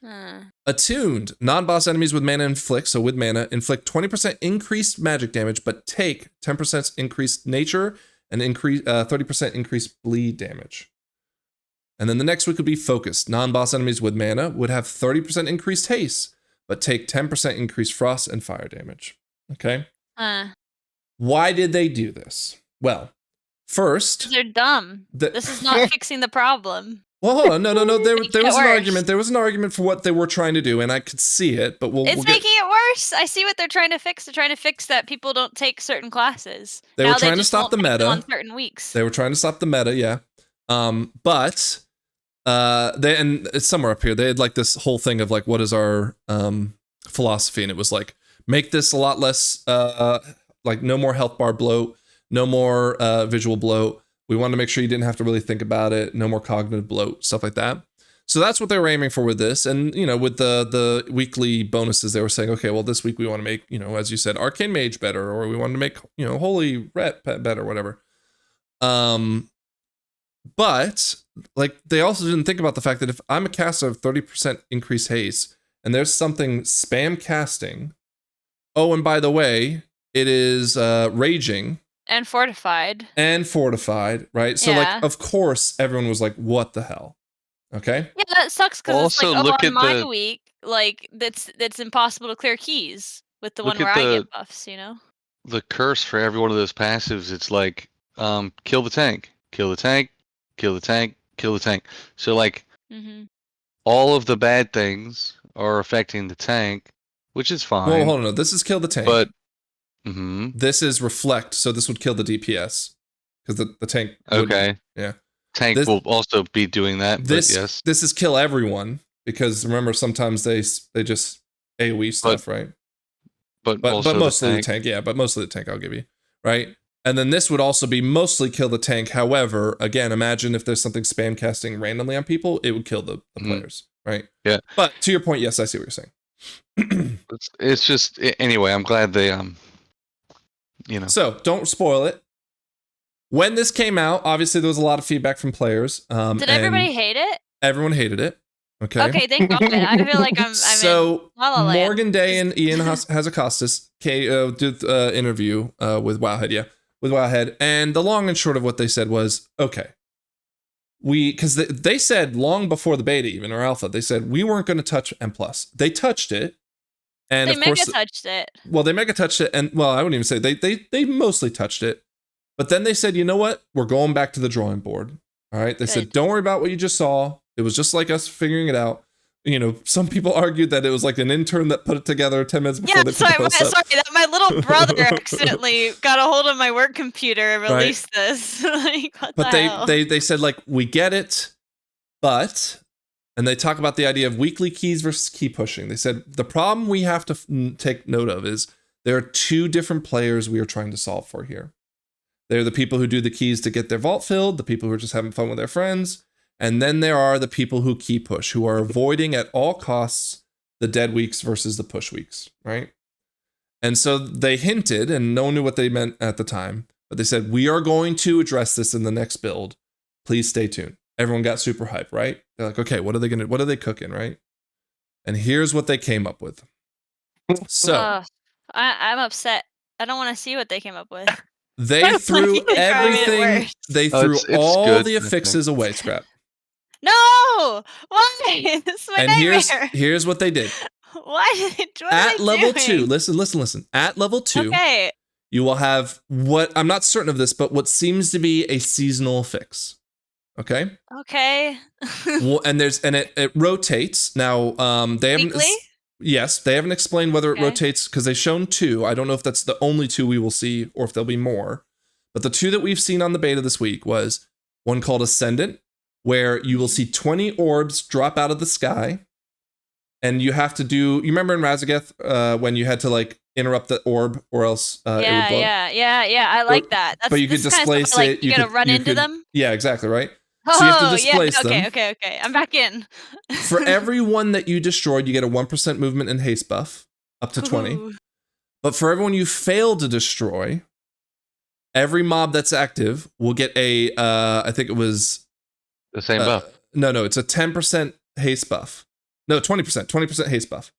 Huh. Attuned, non-boss enemies with mana inflict, so with mana, inflict 20% increased magic damage, but take 10% increased nature and 30% increased bleed damage. And then the next week would be focused. Non-boss enemies with mana would have 30% increased haste, but take 10% increased frost and fire damage. Okay? Why did they do this? Well, first... They're dumb. This is not fixing the problem. Well, hold on. No. There was an worse. argument. There was an argument for what they were trying to do, and I could see it, but we'll making it worse. I see what they're trying to fix. They're trying to fix that people don't take certain classes. They were trying to stop the meta on certain weeks. They were trying to stop the meta, yeah. But and it's somewhere up here. They had like this whole thing of like, what is our philosophy? And it was like, make this a lot less like no more health bar bloat, no more visual bloat. We wanted to make sure you didn't have to really think about it. No more cognitive bloat, stuff like that. So that's what they were aiming for with this. And, you know, with the weekly bonuses, they were saying, okay, well, this week we want to make, you know, as you said, Arcane Mage better, or we wanted to make, you know, Holy Ret better, whatever. But, like, they also didn't think about the fact that if I'm a caster of 30% increased haste, and there's something spam casting, oh, and by the way, it is raging, and fortified, right? So, like, of course, everyone was like, "What the hell?" Okay. Yeah, that sucks because it's like, oh, on my week, like that's impossible to clear keys with the one where I get buffs. You know. The curse for every one of those passives, it's like, kill the tank, kill the tank, kill the tank, kill the tank. So like, all of the bad things are affecting the tank, which is fine. Well, hold on, this is kill the tank, but. This is reflect, so this would kill the DPS because the tank. Okay. Yeah. Tank will also be doing that. This but yes. This is kill everyone because remember sometimes they just AOE stuff, right? But mostly the tank, yeah. But mostly the tank, I'll give you, right? And then this would also be mostly kill the tank. However, again, imagine if there's something spam casting randomly on people, it would kill the players, right? Yeah. But to your point, yes, I see what you're saying. It's just anyway. I'm glad they you know. So don't spoil it. When this came out, obviously there was a lot of feedback from players. Did everybody hate it? Everyone hated it. Okay. Okay, thank God. I feel like I'm so in La La Land. Morgan Day and Ian Hazakostas did interview with Wowhead, and the long and short of what they said was, okay, because they said long before the beta even or alpha, they said we weren't going to touch M+. They touched it. And they of course, touched it. Well, they mega touched it, and well, I wouldn't even say they mostly touched it, but then they said, you know what, we're going back to the drawing board. All right, they said, don't worry about what you just saw. It was just like us figuring it out. You know, some people argued that it was like an intern that put it together 10 minutes before they put the post up. Sorry, my little brother accidentally got a hold of my work computer and released this. Like, what but the hell? they said like we get it, but. And they talk about the idea of weekly keys versus key pushing. They said the problem we have to take note of is there are two different players we are trying to solve for here. They're the people who do the keys to get their vault filled, the people who are just having fun with their friends, and then there are the people who key push, who are avoiding at all costs the dead weeks versus the push weeks, right? And so they hinted, and no one knew what they meant at the time, but they said, we are going to address this in the next build. Please stay tuned. Everyone got super hyped, right? They're like, okay, what are they cooking, right? And here's what they came up with. So I'm upset. I don't want to see what they came up with. They threw everything. They threw all the affixes away, Scrap. No! Why? This is my nightmare. Here's what they did. Why did they do At level 2, listen. At level 2, okay, you will have what, I'm not certain of this, but what seems to be a seasonal fix. Okay. Well, and it rotates. Now, they haven't. Weekly? Yes, they haven't explained whether it rotates because they've shown 2. I don't know if that's the only 2 we will see or if there'll be more. But the 2 that we've seen on the beta this week was one called Ascendant, where you will see 20 orbs drop out of the sky. And you have to do, you remember in Razageth when you had to like interrupt the orb or else it would blow? Yeah. I like that. But you could displace kind of it. Like, you gotta run into them? Yeah, exactly, right? So you have to displace them. Okay. I'm back in. For every one that you destroyed, you get a 1% movement and haste buff, up to 20. Ooh. But for everyone you fail to destroy, every mob that's active will get a, I think it was The same buff. No, it's a 10% haste buff. No, 20% haste buff.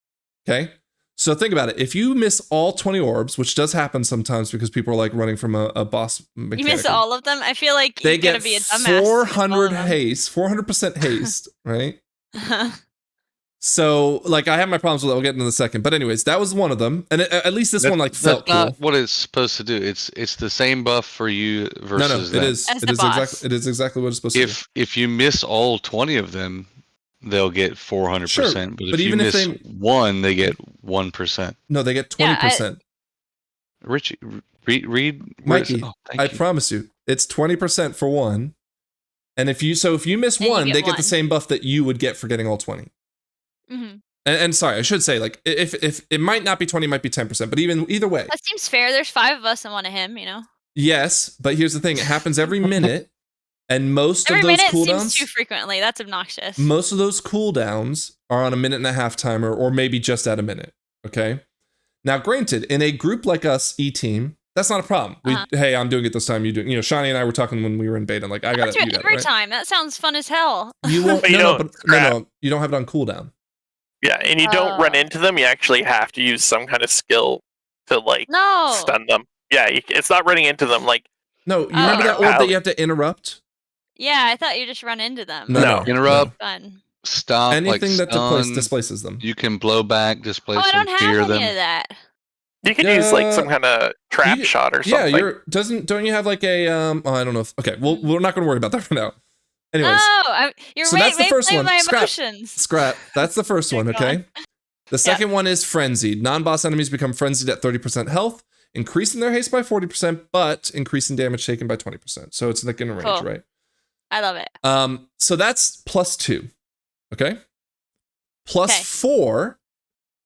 Okay? So think about it. If you miss all 20 orbs, which does happen sometimes because people are like running from a boss mechanic. You miss all of them? I feel like They you're going get to be a dumbass. 400 haste, 400% haste, right? So, like, I have my problems with that. We'll get into in a second. But anyways, that was one of them. And at least this one, like, felt that's not cool. what it's supposed to do. It's the same buff for you versus No, them. it is exactly what it's supposed to do. If you miss all 20 of them, they'll get 400%. Sure, but but if even you if miss they- one, they get 1%. No, they get 20%. Richie, read Mikey, thank I you. promise you, it's 20% for one. And if you miss Then you one, get they get one. the same buff that you would get for getting all 20. Mm-hmm. And sorry, I should say, like, if it might not be 20, it might be 10%, but either way. That seems fair. There's 5 of us and 1 of him, you know? Yes, but here's the thing: it happens every minute, and most Every of those minute cooldowns. seems too frequently. That's obnoxious. Most of those cooldowns are on a 1.5-minute timer, or maybe just at a minute. Okay. Now, granted, in a group like us, E-Team, that's not a problem. Hey, I'm doing it this time. You do. Shani and I were talking when we were in beta. Like, I got it. do it every time. That sounds fun as hell. You won't. But no, you don't have it on cooldown. Yeah, and you don't run into them. You actually have to use some kind of skill to like No. stun them. Yeah, it's not running into them. Like No, you remember that orb that you have to interrupt? Yeah, I thought you just run into them. No. Interrupt, Fun. stop, Anything like that displaces them. You can blow back, displace Oh, I them, don't fear have them. any of that. you can use like some kind of trap shot or something. Yeah, don't you have like a I don't know if, okay, well, we're not going to worry about that for now. Anyways. No, you're So that's the first one. my Scrap. emotions. Scrap. That's the first one, okay? The second one is Frenzied. Non-boss enemies become frenzied at 30% health, increasing their haste by 40%, but increasing damage taken by 20%. So it's like in a range, Cool. right? I love it. So that's +2, okay? +4,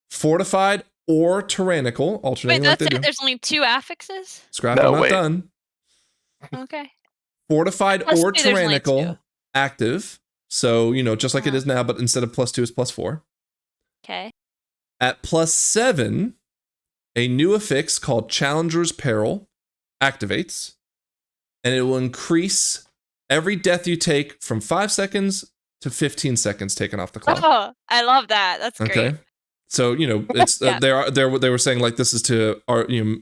fortified or tyrannical, Wait, alternating that's like they it? do. There's only 2 affixes? Scrap, No, I'm not wait. done. Okay. Fortified +2, or there's only tyrannical, 2. active. So, just like it is now, but instead of +2, it's +4. Okay. At +7, a new affix called Challenger's Peril activates, and it will increase every death you take from 5 seconds to 15 seconds taken off the clock. Oh, I love that. That's great. Okay. So, it's Yeah. they were saying like this is to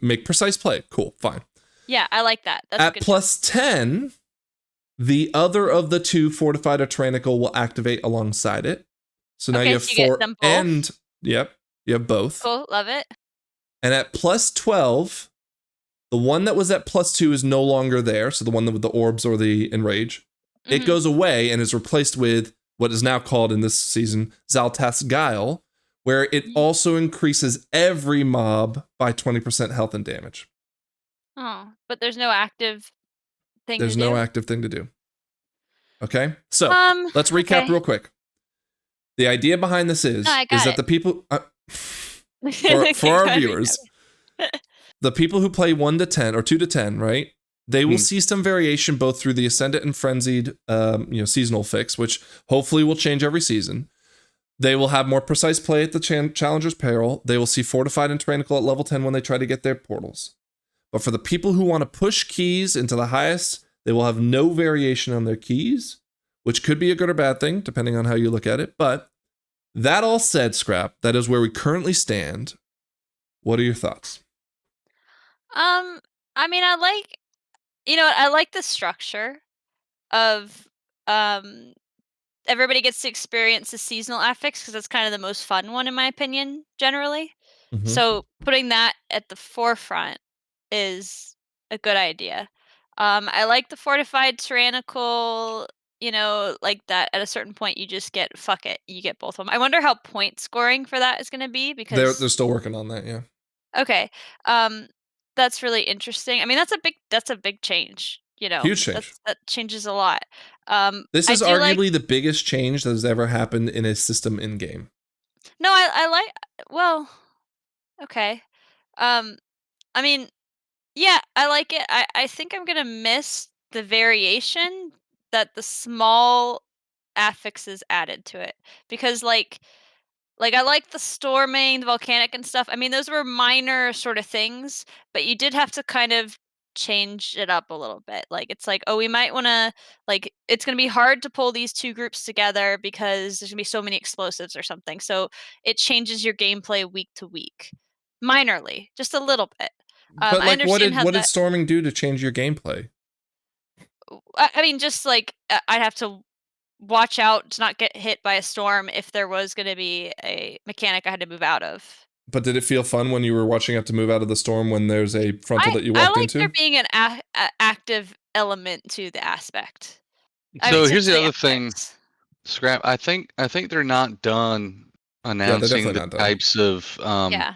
make precise play. Cool, fine. Yeah, I like that. That's At good. +10, the other of the 2, fortified or tyrannical, will activate alongside it. So now Okay, you have so you get 4 them both. and you have both. Cool, love it. And at +12, the one that was at +2 is no longer there. So the one with the orbs or the enrage, it Mhm. goes away and is replaced with what is now called in this season Zaltas Guile, where it also increases every mob by 20% health and damage. Oh, but there's no active thing There's to do? no active thing to do. Okay, so let's recap okay. real quick. The idea behind this is that the people for our viewers, the people who play 1 to 10 or 2 to 10, right? They will see some variation both through the Ascendant and Frenzied, seasonal fix, which hopefully will change every season. They will have more precise play at the Challenger's Peril. They will see Fortified and Tyrannical at level 10 when they try to get their portals. But for the people who want to push keys into the highest, they will have no variation on their keys, which could be a good or bad thing, depending on how you look at it. But that all said, Scrap, that is where we currently stand. What are your thoughts? I mean, I like the structure of everybody gets to experience the seasonal affix because that's kind of the most fun one in my opinion, generally. Mhm. So putting that at the forefront is a good idea. I like the fortified tyrannical, like that at a certain point you just get fuck it, you get both of them. I wonder how point scoring for that is going to be because They're still working on that, yeah. okay. That's really interesting. I mean, that's a big change, Huge change. That changes a lot. This I is do like- arguably the biggest change that has ever happened in a system in game. No, I like well, okay. I mean, yeah, I like it. I think I'm gonna miss the variation that the small affixes added to it because like I like the storming, the volcanic and stuff. I mean, those were minor sort of things, but you did have to kind of change it up a little bit. Like it's like, oh, we might want to like it's going to be hard to pull these two groups together because there's going to be so many explosives or something. So it changes your gameplay week to week, minorly, just a little bit. But I like, understand how what did that. storming do to change your gameplay? I mean, just like I'd have to watch out to not get hit by a storm if there was going to be a mechanic I had to move out of. But did it feel fun when you were watching out to move out of the storm when there's a frontal that you I walked like into? there being an active element to the aspect. So here's the other thing. thing, Scrap. I think they're not done announcing definitely the not done. types of Yeah.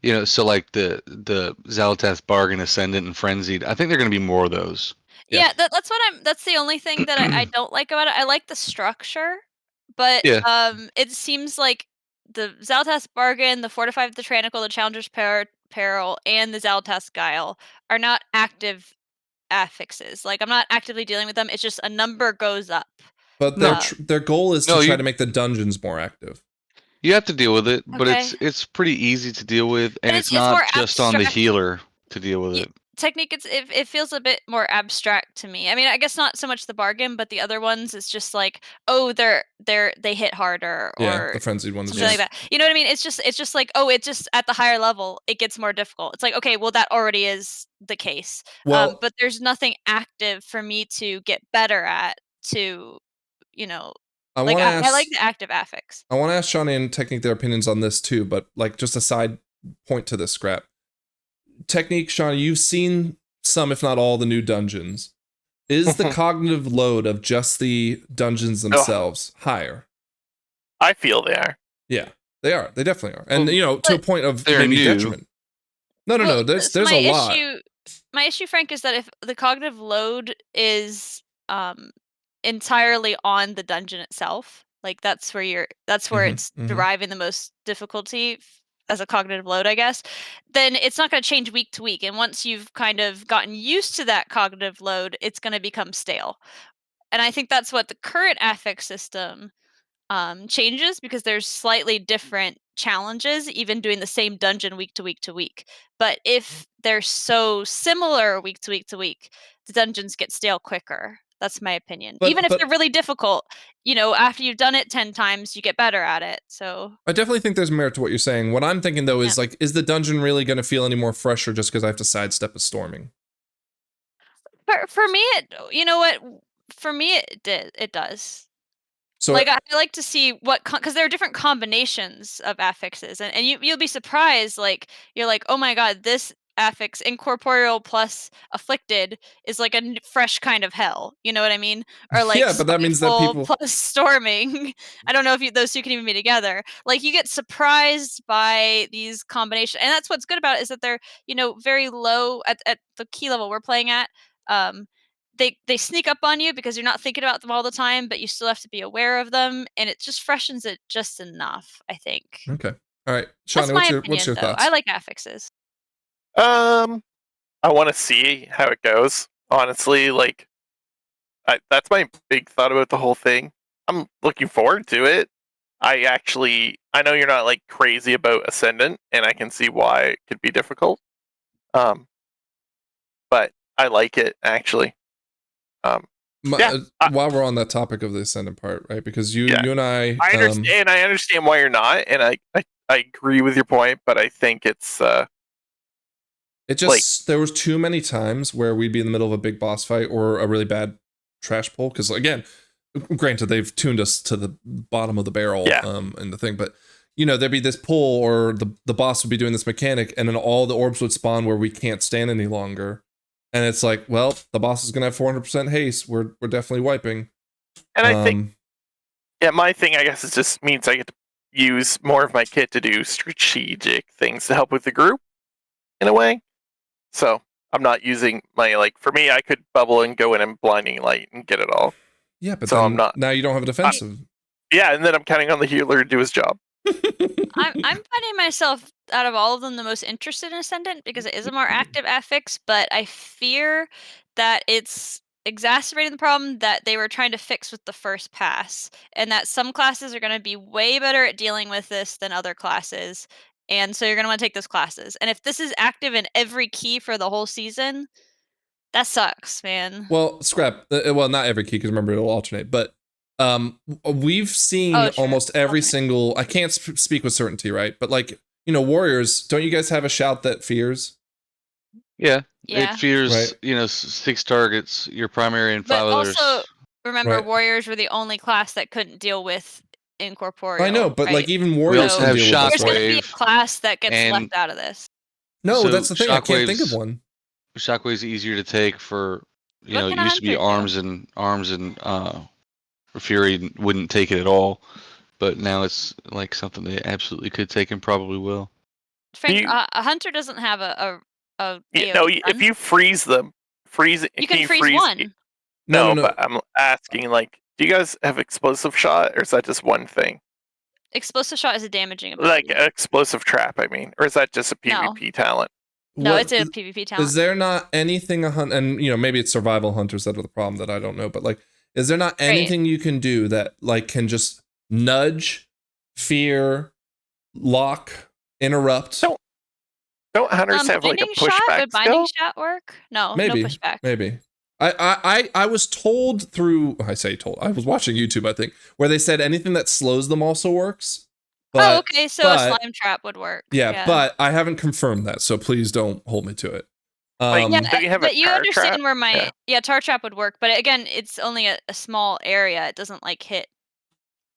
you know, so like the Zalatath Bargain, Ascendant, and Frenzied. I think there are going to be more of those. Yeah, that's the only thing that I don't like about it. I like the structure, but Yeah. it seems like the Zaltas Bargain, the Fortified, the Tyrannical, the Challenger's Peril, and the Zaltas Guile are not active affixes. Like I'm not actively dealing with them. It's just a number goes up. But No. their goal is to No, try you- to make the dungeons more active. You have to deal with it, but Okay. it's pretty easy to deal with, and But it's it's not more just on the abstract. healer to deal with Ye- it. Technique, it feels a bit more abstract to me. I mean, I guess not so much the bargain, but the other ones, it's just like, oh, they hit harder Yeah, or the frenzied one is something like just that. You know what I mean? It's just like, oh, it just at the higher level, it gets more difficult. It's like, okay, well, that already is the case. well. But there's nothing active for me to get better at to, you know, I like want to I ask. like the active affix. I want to ask Shawnee and Technique their opinions on this too, but like just a side point to this, Scrap. Technique, Shawnee, you've seen some, if not all, the new dungeons. Is the cognitive load of just the dungeons themselves higher? I feel they are. Yeah, they are. They definitely are, and Well, you know, to a point of they're maybe new. detriment. No. There's so a lot. My issue, Frank, is that if the cognitive load is entirely on the dungeon itself, like that's where it's deriving the most difficulty as a cognitive load, I guess, then it's not going to change week to week. And once you've kind of gotten used to that cognitive load, it's going to become stale. And I think that's what the current affix system changes, because there's slightly different challenges even doing the same dungeon week to week to week. But if they're so similar week to week to week, the dungeons get stale quicker. That's my opinion. Even if they're really difficult, you know, after you've done it 10 times, you get better at it. So I definitely think there's merit to what you're saying. What I'm thinking though is like, is the dungeon really going to feel any more fresher just because I have to sidestep a storming? for me, you know what? For me, it does. So like I like to see what, because there are different combinations of affixes, and you'll be surprised. Like you're like, oh my god, this affix, incorporeal plus afflicted, is like a fresh kind of hell. You know what I mean? Or like yeah, but that means that spiteful people plus storming. I don't know if those two can even be together. Like you get surprised by these combinations, and that's what's good about it, is that they're, you know, very low at the key level we're playing at. They sneak up on you because you're not thinking about them all the time, but you still have to be aware of them, and it just freshens it just enough, I think. Okay. All right. Shawnee, what's your thoughts? I like affixes. I want to see how it goes. Honestly, like, that's my big thought about the whole thing. I'm looking forward to it. I know you're not like crazy about Ascendant, and I can see why it could be difficult. But I like it actually. While we're on that topic of the Ascendant part, right? Because you and I understand why you're not, and I agree with your point, but I think it's it just there was too many times where we'd be in the middle of a big boss fight or a really bad trash pull, because again, granted they've tuned us to the bottom of the barrel in the thing, but you know, there'd be this pull or the boss would be doing this mechanic, and then all the orbs would spawn where we can't stand any longer. And it's like, well, the boss is gonna have 400% haste. We're definitely wiping. And I think, my thing, I guess, it just means I get to use more of my kit to do strategic things to help with the group, in a way. So I'm not using my, like, for me, I could bubble and go in and blinding light and get it all. Yeah, but so then I'm not. Now you don't have a defensive. And then I'm counting on the healer to do his job. I'm finding myself, out of all of them, the most interested in Ascendant because it is a more active affix, but I fear that it's exacerbating the problem that they were trying to fix with the first pass, and that some classes are going to be way better at dealing with this than other classes, And so you're going to want to take those classes. And if this is active in every key for the whole season, that sucks, man. Well, scrap. Well, not every key, because remember it'll alternate. But we've seen almost every single. I can't speak with certainty, right? But like, you know, warriors. Don't you guys have a shout that fears? Yeah. Yeah. It fears, Right. you know, 6 targets, your primary and But 5 others. also, remember, Right. warriors were the only class that couldn't deal with incorporeal. I know, but right? like even warriors also can have deal with There's this, going right? to be a Shockwave class that gets and- left out of this. No, So that's the thing. I can't think of Shockwave's- one. Shockwave's easier to take for, you What know, can it a used to be hunter do? arms and Fury wouldn't take it at all, but now it's like something they absolutely could take and probably will. Frank, You- a hunter doesn't have a Yeah, no, AoE if gun. you freeze them, You can freeze one. No, No. but I'm asking, like, do you guys have explosive shot, or is that just one thing? Explosive shot is a damaging Like ability. explosive trap, I mean, or is that just a No. PvP talent? No, What- it's a PvP talent. Is there not anything and you know, maybe it's survival hunters that are the problem that I don't know, but like, is there not anything you can do that like can just nudge, fear, lock, interrupt? Don't hunters have like a binding shot? pushback Would binding skill? shot work? No, Maybe. no pushback. Maybe. I was told through, I say told, I was watching YouTube, I think, where they said anything that slows them also works. But, Oh, okay, so a slime trap would work. yeah, but I haven't confirmed that, so please don't hold me to it. Like, yeah, do you have a but you tar understand trap? where my Yeah. tar trap would work, but again, it's only a small area. It doesn't like hit.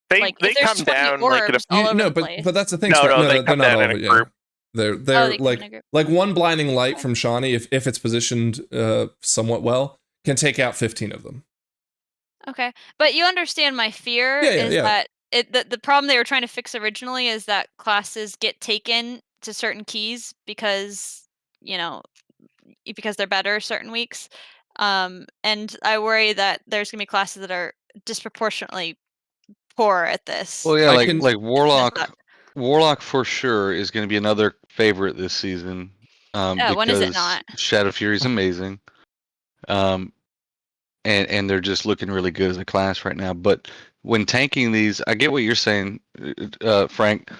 They Like, if there's come 20 down like in a orbs all over no, the but place. but that's the thing. No, Scott. no, they they're come not down all in of a it, group. They're they come in like a group. like one blinding light Okay. from Shawnee, if it's positioned somewhat well, can take out 15 of them. Okay, but you understand my fear Yeah, is yeah. that the problem they were trying to fix originally is that classes get taken to certain keys because, you know, because they're better certain weeks. And I worry that there's gonna be classes that are disproportionately poor at this. Well, yeah, I like can- like Warlock. That's Warlock for sure is going to be another favorite this season. when is it because not? Shadow Fury is amazing. And they're just looking really good as a class right now. But when tanking these, I get what you're saying, Frank.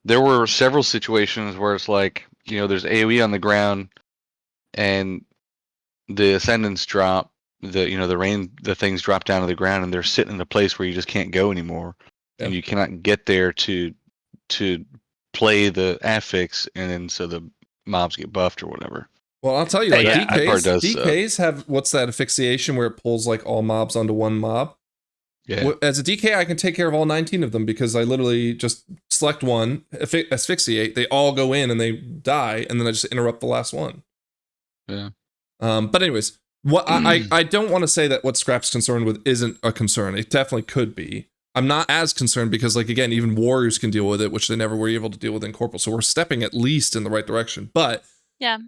There were several situations where it's like, you know, there's AoE on the ground, and the ascendants drop. The things drop down to the ground, and they're sitting in a place where you just can't go anymore, and Yeah. you cannot get there to play the affix, and then so the mobs get buffed or whatever. Well, I'll tell you, But like yeah, that part does DKs have what's that asphyxiation where it pulls like all mobs onto one mob. Yeah. As a DK, I can take care of all 19 of them because I literally just select one, asphyxiate, they all go in and they die, and then I just interrupt the last one. Yeah. But anyways, what I don't want to say that what Scrap's concerned with isn't a concern. It definitely could be. I'm not as concerned because, like, again, even warriors can deal with it, which they never were able to deal with in corporal. So we're stepping at least in the right direction. But Yeah.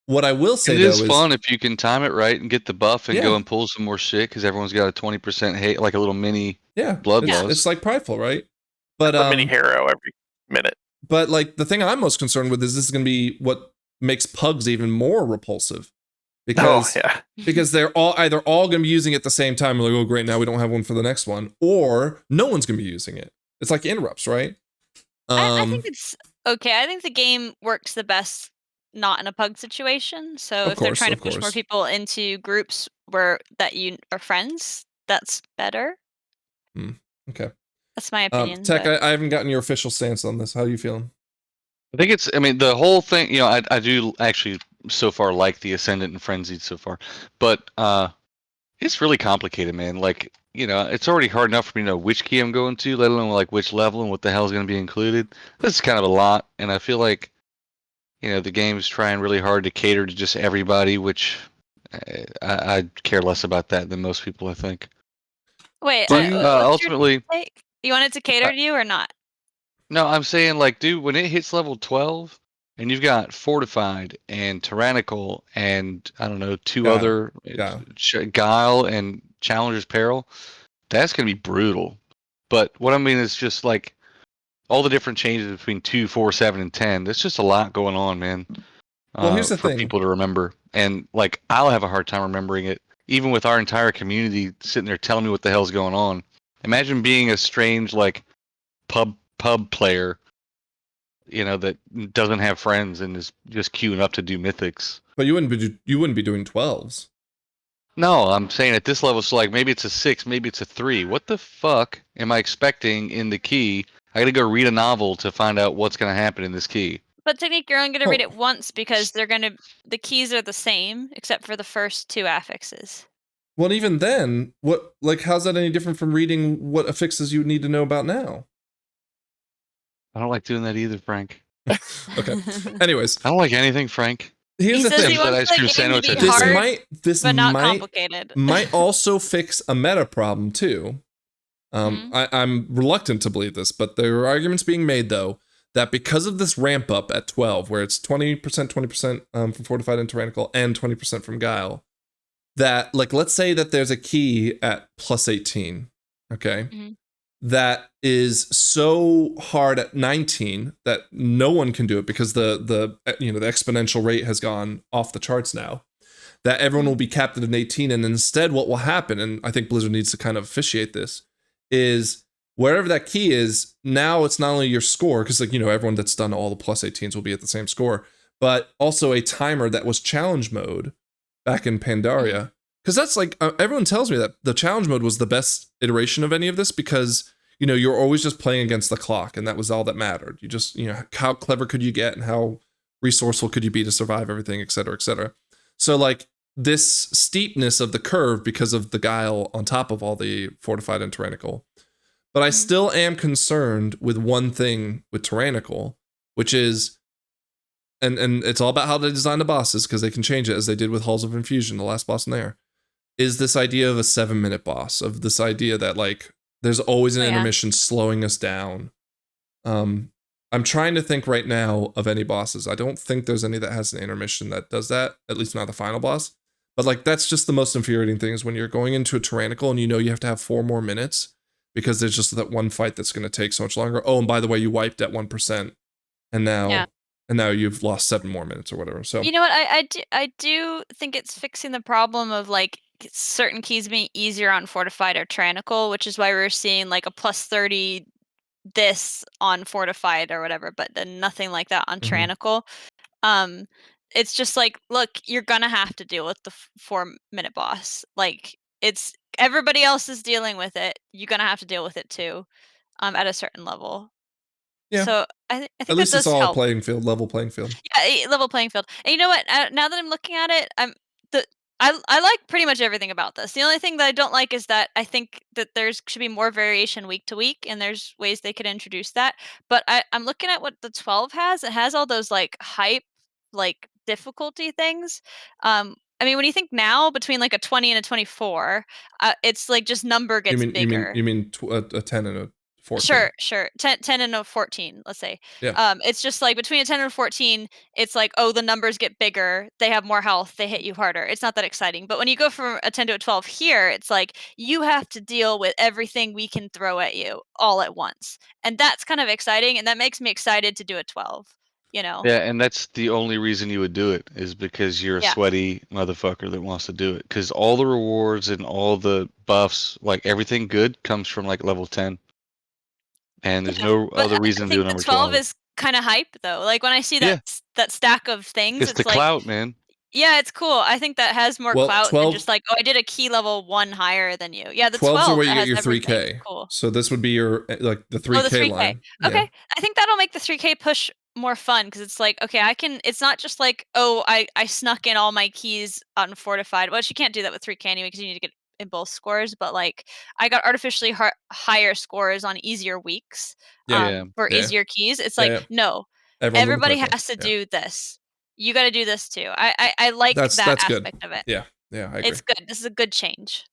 what I will say It though is fun if you can time it right and get the buff and Yeah. go and pull some more shit because everyone's got a 20% hate, like a little mini. yeah, Bloodlust. it's like prideful, right? But A mini hero every minute. but like the thing I'm most concerned with is this is going to be what makes pugs even more repulsive because Oh yeah. because they're either all going to be using it at the same time. Like, oh great, now we don't have one for the next one, or no one's going to be using it. It's like interrupts, right? I think it's okay. I think the game works the best not in a pug situation. So Of if they're course, trying to of push more course. people into groups that you are friends, that's better. okay. That's my opinion. Tech, but- I haven't gotten your official stance on this. How are you feeling? I think I mean, the whole thing, you know, I do actually so far like the Ascendant and Frenzied so far, but it's really complicated, man. Like, you know, it's already hard enough for me to know which key I'm going to, let alone like which level and what the hell is going to be included. This is kind of a lot, and I feel like, you know, the game's trying really hard to cater to just everybody, which I care less about that than most people, I think. Wait, But what's your ultimately, take? You want it to cater to you or not? no, I'm saying, like, dude, when it hits level 12 and you've got Fortified and Tyrannical and, I don't know, two Guile. other Guile and Challenger's Peril, that's going to be brutal. But what I mean is just, like, all the different changes between 2, 4, 7, and 10. There's just a lot going on, man. Well, here's the for thing. people to remember. And, like, I'll have a hard time remembering it, even with our entire community sitting there telling me what the hell's going on. Imagine being a strange, like, pub player that doesn't have friends and is just queuing up to do mythics. But you wouldn't be doing 12s. No, I'm saying at this level, so like maybe it's a 6, maybe it's a 3. What the fuck am I expecting in the key? I gotta go read a novel to find out what's gonna happen in this key. But technically, you're only going to Oh. read it once because the keys are the same except for the first 2 affixes. Well, even then, how's that any different from reading what affixes you need to know about now? I don't like doing that either, Frank. Okay. Anyways, I don't like anything, Frank. here's He the says thing. he wants Ice the cream game sandwich to at be this hard, this but not might complicated. might also fix a meta problem too. I'm reluctant to believe this, but there are arguments being made though that because of this ramp up at 12, where it's 20% from Fortified and Tyrannical and 20% from Guile, that let's say that there's a key at plus 18, okay, that is so hard at 19 that no one can do it because the exponential rate has gone off the charts now, that everyone will be capped at an 18, and instead what will happen, and I think Blizzard needs to kind of officiate this, is wherever that key is, now it's not only your score, because everyone that's done all the plus 18s will be at the same score, but also a timer that was challenge mode back in Pandaria. Because that's everyone tells me that the challenge mode was the best iteration of any of this, because you're always just playing against the clock, and that was all that mattered. You just how clever could you get and how resourceful could you be to survive everything, et cetera, et cetera. So this steepness of the curve because of the Guile on top of all the Fortified and Tyrannical. But I still am concerned with one thing with Tyrannical, which is, and it's all about how they design the bosses, because they can change it as they did with Halls of Infusion, the last boss in there, is this idea of a 7-minute boss, of this idea that there's always an intermission slowing us down. I'm trying to think right now of any bosses. I don't think there's any that has an intermission that does that, at least not the final boss. But that's just the most infuriating thing, is when you're going into a Tyrannical and you have to have 4 more minutes because there's just that one fight that's going to take so much longer. Oh, and by the way, you wiped at 1%, and now you've lost 7 more minutes or whatever. So you know what? I do think it's fixing the problem of certain keys being easier on Fortified or Tyrannical, which is why we're seeing a plus 30 this on Fortified or whatever, but then nothing like that on Tyrannical. It's just look, you're gonna have to deal with the 4-minute boss. It's everybody else is dealing with it. You're gonna have to deal with it too, at a certain level. Yeah. So I think at least that it's does all help. level playing field. Yeah, level playing field. And you know what? Now that I'm looking at it, I like pretty much everything about this. The only thing that I don't like is that I think that should be more variation week to week, and there's ways they could introduce that. But I'm looking at what the 12 has. It has all those hype, difficulty things. I mean, when you think now between a 20 and a 24, it's just number gets bigger. You mean a 10 and a 14? Sure. 10 and a 14, let's say. Yeah. It's just between a 10 and a 14, it's the numbers get bigger, they have more health, they hit you harder. It's not that exciting. But when you go from a 10 to a 12 here, it's you have to deal with everything we can throw at you all at once. And that's kind of exciting, and that makes me excited to do a 12. Yeah, and that's the only reason you would do it, is because you're a sweaty motherfucker that wants to do it. Because all the rewards and all the buffs, everything good, comes from level 10. And there's no other reason to do a number 12. 12 is kind of hype though. When I see that stack of things, it's the clout, man. Yeah, it's cool. I think that has more clout than just I did a key level 1 higher than you. Yeah, the 12 are where you get your everything. 3K. Cool. So this would be your the 3K, the 3K line. Okay, Yeah. I think that'll make the 3K push more fun, because it's okay, I can. It's not just I snuck in all my keys on Fortified, which you can't do that with 3K anyway, because you need to get in both scores. But I got artificially higher scores on easier weeks for easier keys. It's no, everybody has to do this. You got to do this too. I like that aspect of it. Yeah, I agree. It's good. This is a good change.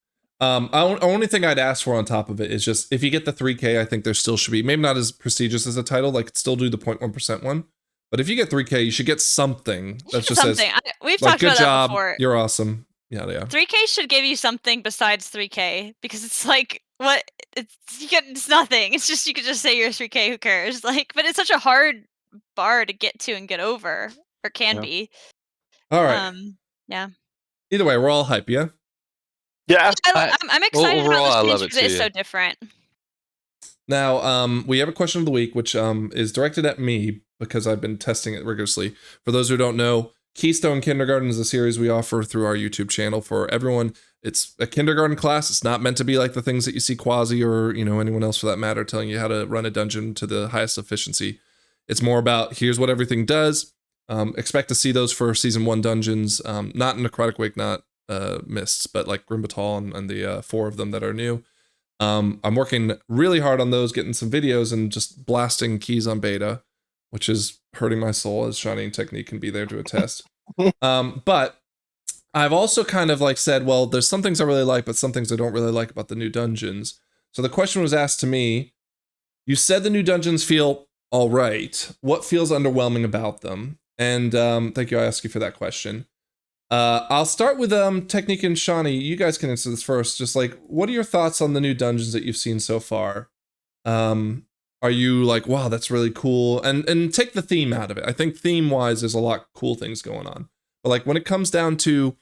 Only thing I'd ask for on top of it is just, if you get the 3K, I think there still should be, maybe not as prestigious as a title, still do the 0.1% one. But if you get 3K, you should get something that just says, we've talked about that before. You're awesome. Yeah. 3K should give you something besides 3K, because it's what? It's nothing. It's just, you could just say you're 3K, who cares? But it's such a hard bar to get to and get over, or can be. All right. Yeah. Either way, we're all hype, yeah? Yeah. I'm excited about this because it's so different. Now, we have a question of the week, which is directed at me, because I've been testing it rigorously. For those who don't know, Keystone Kindergarten is a series we offer through our YouTube channel for everyone. It's a kindergarten class. It's not meant to be like the things that you see Quasi or, you know, anyone else for that matter telling you how to run a dungeon to the highest efficiency. It's more about here's what everything does. Expect to see those for season 1 dungeons. Not in Necrotic Wake, not Mists, but like Grimbatal and the 4 of them that are new. I'm working really hard on those, getting some videos and just blasting keys on beta, which is hurting my soul, as Shining Technique can be there to attest. But I've also kind of like said, well, there's some things I really like, but some things I don't really like about the new dungeons. So the question was asked to me, you said the new dungeons feel all right. What feels underwhelming about them? And thank you, I asked you for that question. I'll start with Technique and Shawnee. You guys can answer this first. Just like, what are your thoughts on the new dungeons that you've seen so far? Are you like, wow, that's really cool? And take the theme out of it. I think theme-wise, there's a lot of cool things going on. But like when it comes down to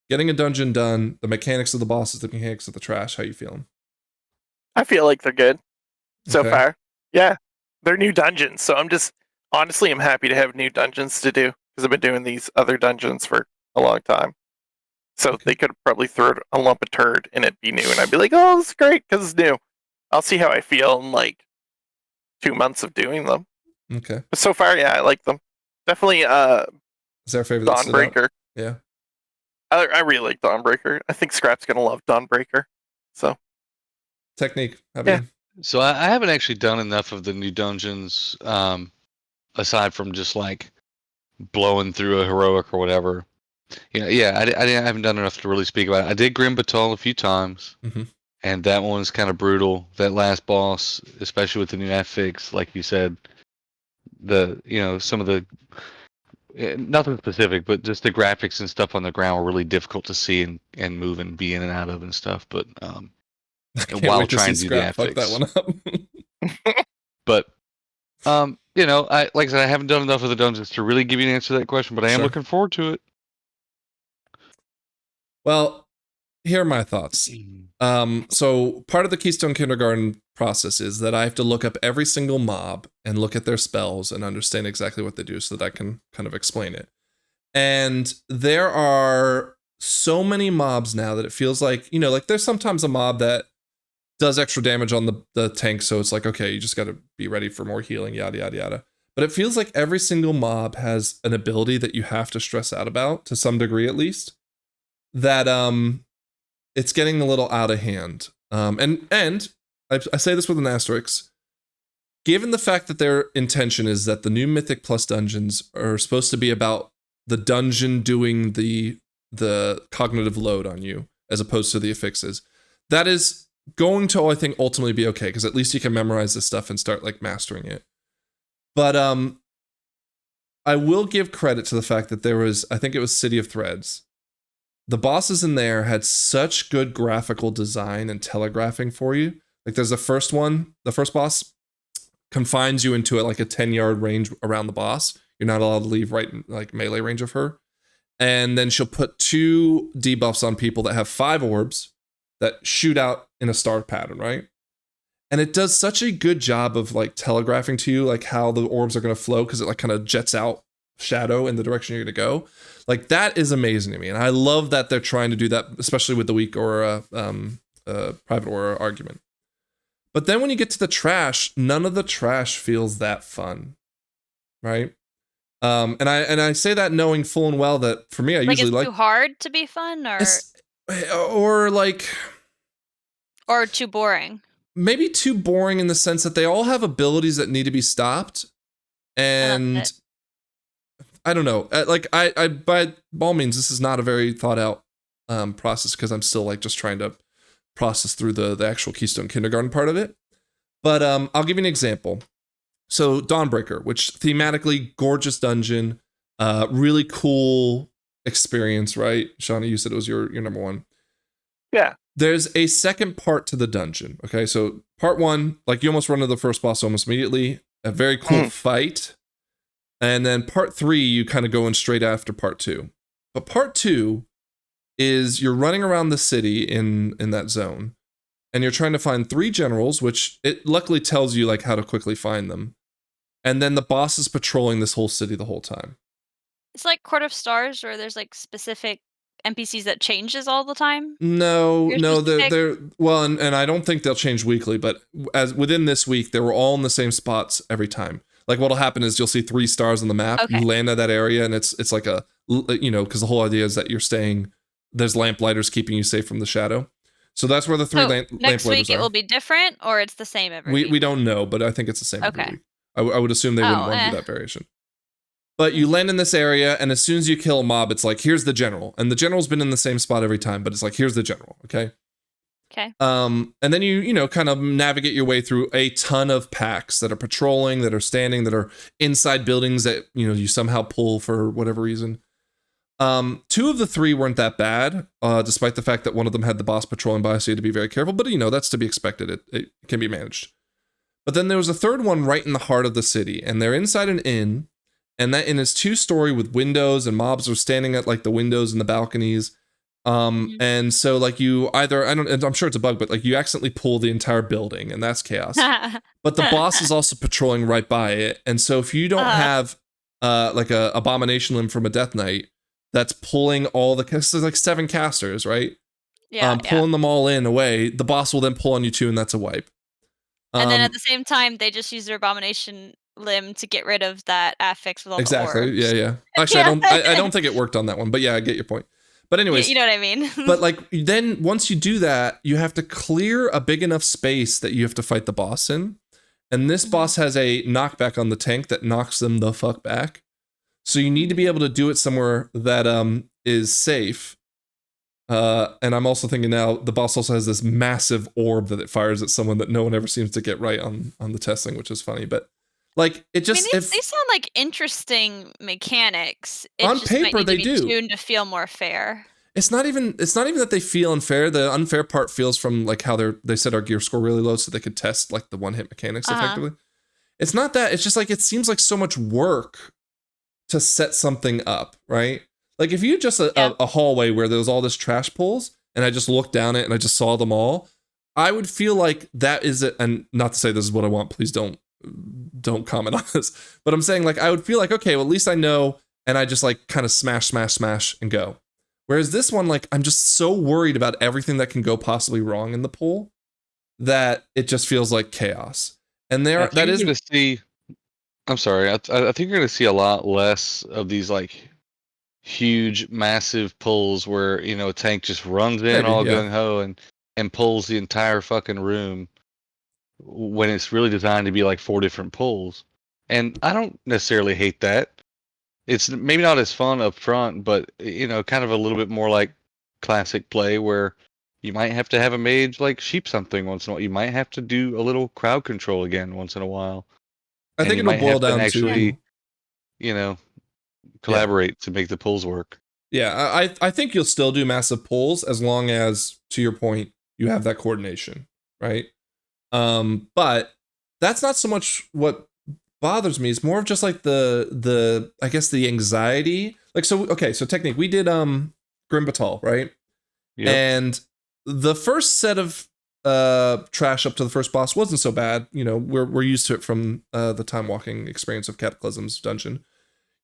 getting a dungeon done, the mechanics of the bosses, the mechanics of the trash, how you feeling? I feel like they're good so Okay. far. Yeah, they're new dungeons, so I'm happy to have new dungeons to do because I've been doing these other dungeons for a long time. So Okay. they could probably throw a lump of turd and it'd be new, and I'd be like, oh, this is great because it's new. I'll see how I feel in like 2 months of doing them. Okay. But so far, yeah, I like them. Definitely Is there a favorite that stood out? Dawnbreaker. Yeah. I really like Dawnbreaker. I think Scrap's gonna love Dawnbreaker. So Technique. How about you? So I haven't actually done enough of the new dungeons, aside from just like blowing through a heroic or whatever. I haven't done enough to really speak about it. I did Grim Batal a few times, and that one's kind of brutal. That last boss, especially with the new affix, like you said, some of the nothing specific, but just the graphics and stuff on the ground were really difficult to see and move and be in and out of and stuff. But Can't while wait to trying see to do the Scrap fuck that affix. one up. But I like I said, I haven't done enough of the dungeons to really give you an answer to that question, but I am Sure. looking forward to it. Well, here are my thoughts. So part of the Keystone Kindergarten process is that I have to look up every single mob and look at their spells and understand exactly what they do so that I can kind of explain it. And there are so many mobs now that it feels like, like there's sometimes a mob that does extra damage on the tank, so it's like, okay, you just got to be ready for more healing, yada, yada, yada. But it feels like every single mob has an ability that you have to stress out about, to some degree at least, that it's getting a little out of hand. And I say this with an asterisk. Given the fact that their intention is that the new Mythic Plus dungeons are supposed to be about the dungeon doing the cognitive load on you, as opposed to the affixes, that is going to, I think, ultimately be okay, because at least you can memorize this stuff and start like mastering it. But I will give credit to the fact that there was, I think it was City of Threads. The bosses in there had such good graphical design and telegraphing for you. Like there's the first boss confines you into like a 10-yard range around the boss. You're not allowed to leave right in like melee range of her. And then she'll put 2 debuffs on people that have 5 orbs that shoot out in a star pattern, right? And it does such a good job of like telegraphing to you like how the orbs are going to flow, because it like kind of jets out shadow in the direction you're going to go. Like that is amazing to me, and I love that they're trying to do that, especially with the weak aura, private aura argument. But then when you get to the trash, none of the trash feels that fun, right? And I say that knowing full and well that for me, I Like usually it's too hard to be fun, or too boring. Maybe too boring in the sense that they all have abilities that need to be stopped, and I don't know. Like I by all means, this is not a very thought out process, because I'm still like just trying to process through the actual Keystone Kindergarten part of it. But I'll give you an example. So Dawnbreaker, which thematically gorgeous dungeon, really cool experience, right? Shawnee, you said it was your number one. yeah, There's a second part to the dungeon. Okay, so part 1, like you almost run into the first boss almost immediately. A very cool fight. And then part 3, you kind of go in straight after part 2. But part 2 is you're running around the city in that zone, and you're trying to find 3 generals, which it luckily tells you like how to quickly find them. and then the boss is patrolling this whole city the whole time. It's like Court of Stars, where there's like specific NPCs that changes all the time. No, You're no, supposed to pick? they're well, and I don't think they'll change weekly, but as within this week, they were all in the same spots every time. Like what'll happen is you'll see 3 stars on the map. Okay. You land at that area, and it's like a, you know, because the whole idea is that you're staying. There's lamplighters keeping you safe from the shadow. So that's where the 3 So lamplighters next week are. it will be different, or it's the same every week? We don't know, but I think it's the same every Okay. week. I would assume they wouldn't Oh, want to do eh. that variation. But you land in this area, and as soon as you kill a mob, it's like, here's the general. And the general's been in the same spot every time, but it's like, here's the general, okay? Okay. And then you know, kind of navigate your way through a ton of packs that are patrolling, that are standing, that are inside buildings that, you know, you somehow pull for whatever reason. 2 of the 3 weren't that bad, despite the fact that one of them had the boss patrolling by, so you had to be very careful. But, you know, that's to be expected. It can be managed. But then there was a 3rd one right in the heart of the city, and they're inside an inn, and that inn is 2-story with windows, and mobs are standing at like the windows and the balconies. And so like you either, I'm sure it's a bug, but like you accidentally pull the entire building, and that's chaos. But the boss is also patrolling right by it, and so if you don't have like a abomination limb from a death knight that's pulling all the, because there's like 7 casters, right? Yeah. Pulling them all in away, the boss will then pull on you too, and that's a wipe. And then at the same time, they just use their abomination limb to get rid of that affix with all exactly, the orbs. yeah. Actually, I don't think it worked on that one, but yeah, I get your point. But anyways, You know what I mean? but like then once you do that, you have to clear a big enough space that you have to fight the boss in. And this boss has a knockback on the tank that knocks them the fuck back. So you need to be able to do it somewhere that is safe. And I'm also thinking now the boss also has this massive orb that it fires at someone that no one ever seems to get right on the testing, which is funny. But like it just, I mean, these sound like interesting mechanics. It On just might paper, need they to be do. tuned to feel more fair. It's not even that they feel unfair. The unfair part feels from like how they set our gear score really low so they could test like the 1-hit mechanics effectively. It's not that. It's just like it seems like so much work to set something up, right? Like if you just a hallway where there was all this trash pulls and I just looked down it and I just saw them all, I would feel like that is it. And not to say this is what I want. Please don't comment on this. But I'm saying like I would feel like, okay, well at least I know, and I just like kind of smash and go. Whereas this one, like I'm just so worried about everything that can go possibly wrong in the pool that it just feels like chaos. And that is going to see. I'm sorry. I think you're going to see a lot less of these like huge, massive pulls where you know a tank just runs in all gung ho and pulls the entire fucking room when it's really designed to be like 4 different pulls. And I don't necessarily hate that. It's maybe not as fun up front, but you know, kind of a little bit more like classic play where you might have to have a mage like sheep something once in a while. You might have to do a little crowd control again once in a while. I think it'll boil down actually, to, you know, collaborate to make the pulls work. Yeah, I think you'll still do massive pulls as long as, to your point, you have that coordination, right? But that's not so much what bothers me. It's more of just like the I guess the anxiety. Like so technique. We did Grim Batal, right? Yep. And the first set of trash up to the first boss wasn't so bad. You know, we're used to it from the time walking experience of Cataclysm's dungeon.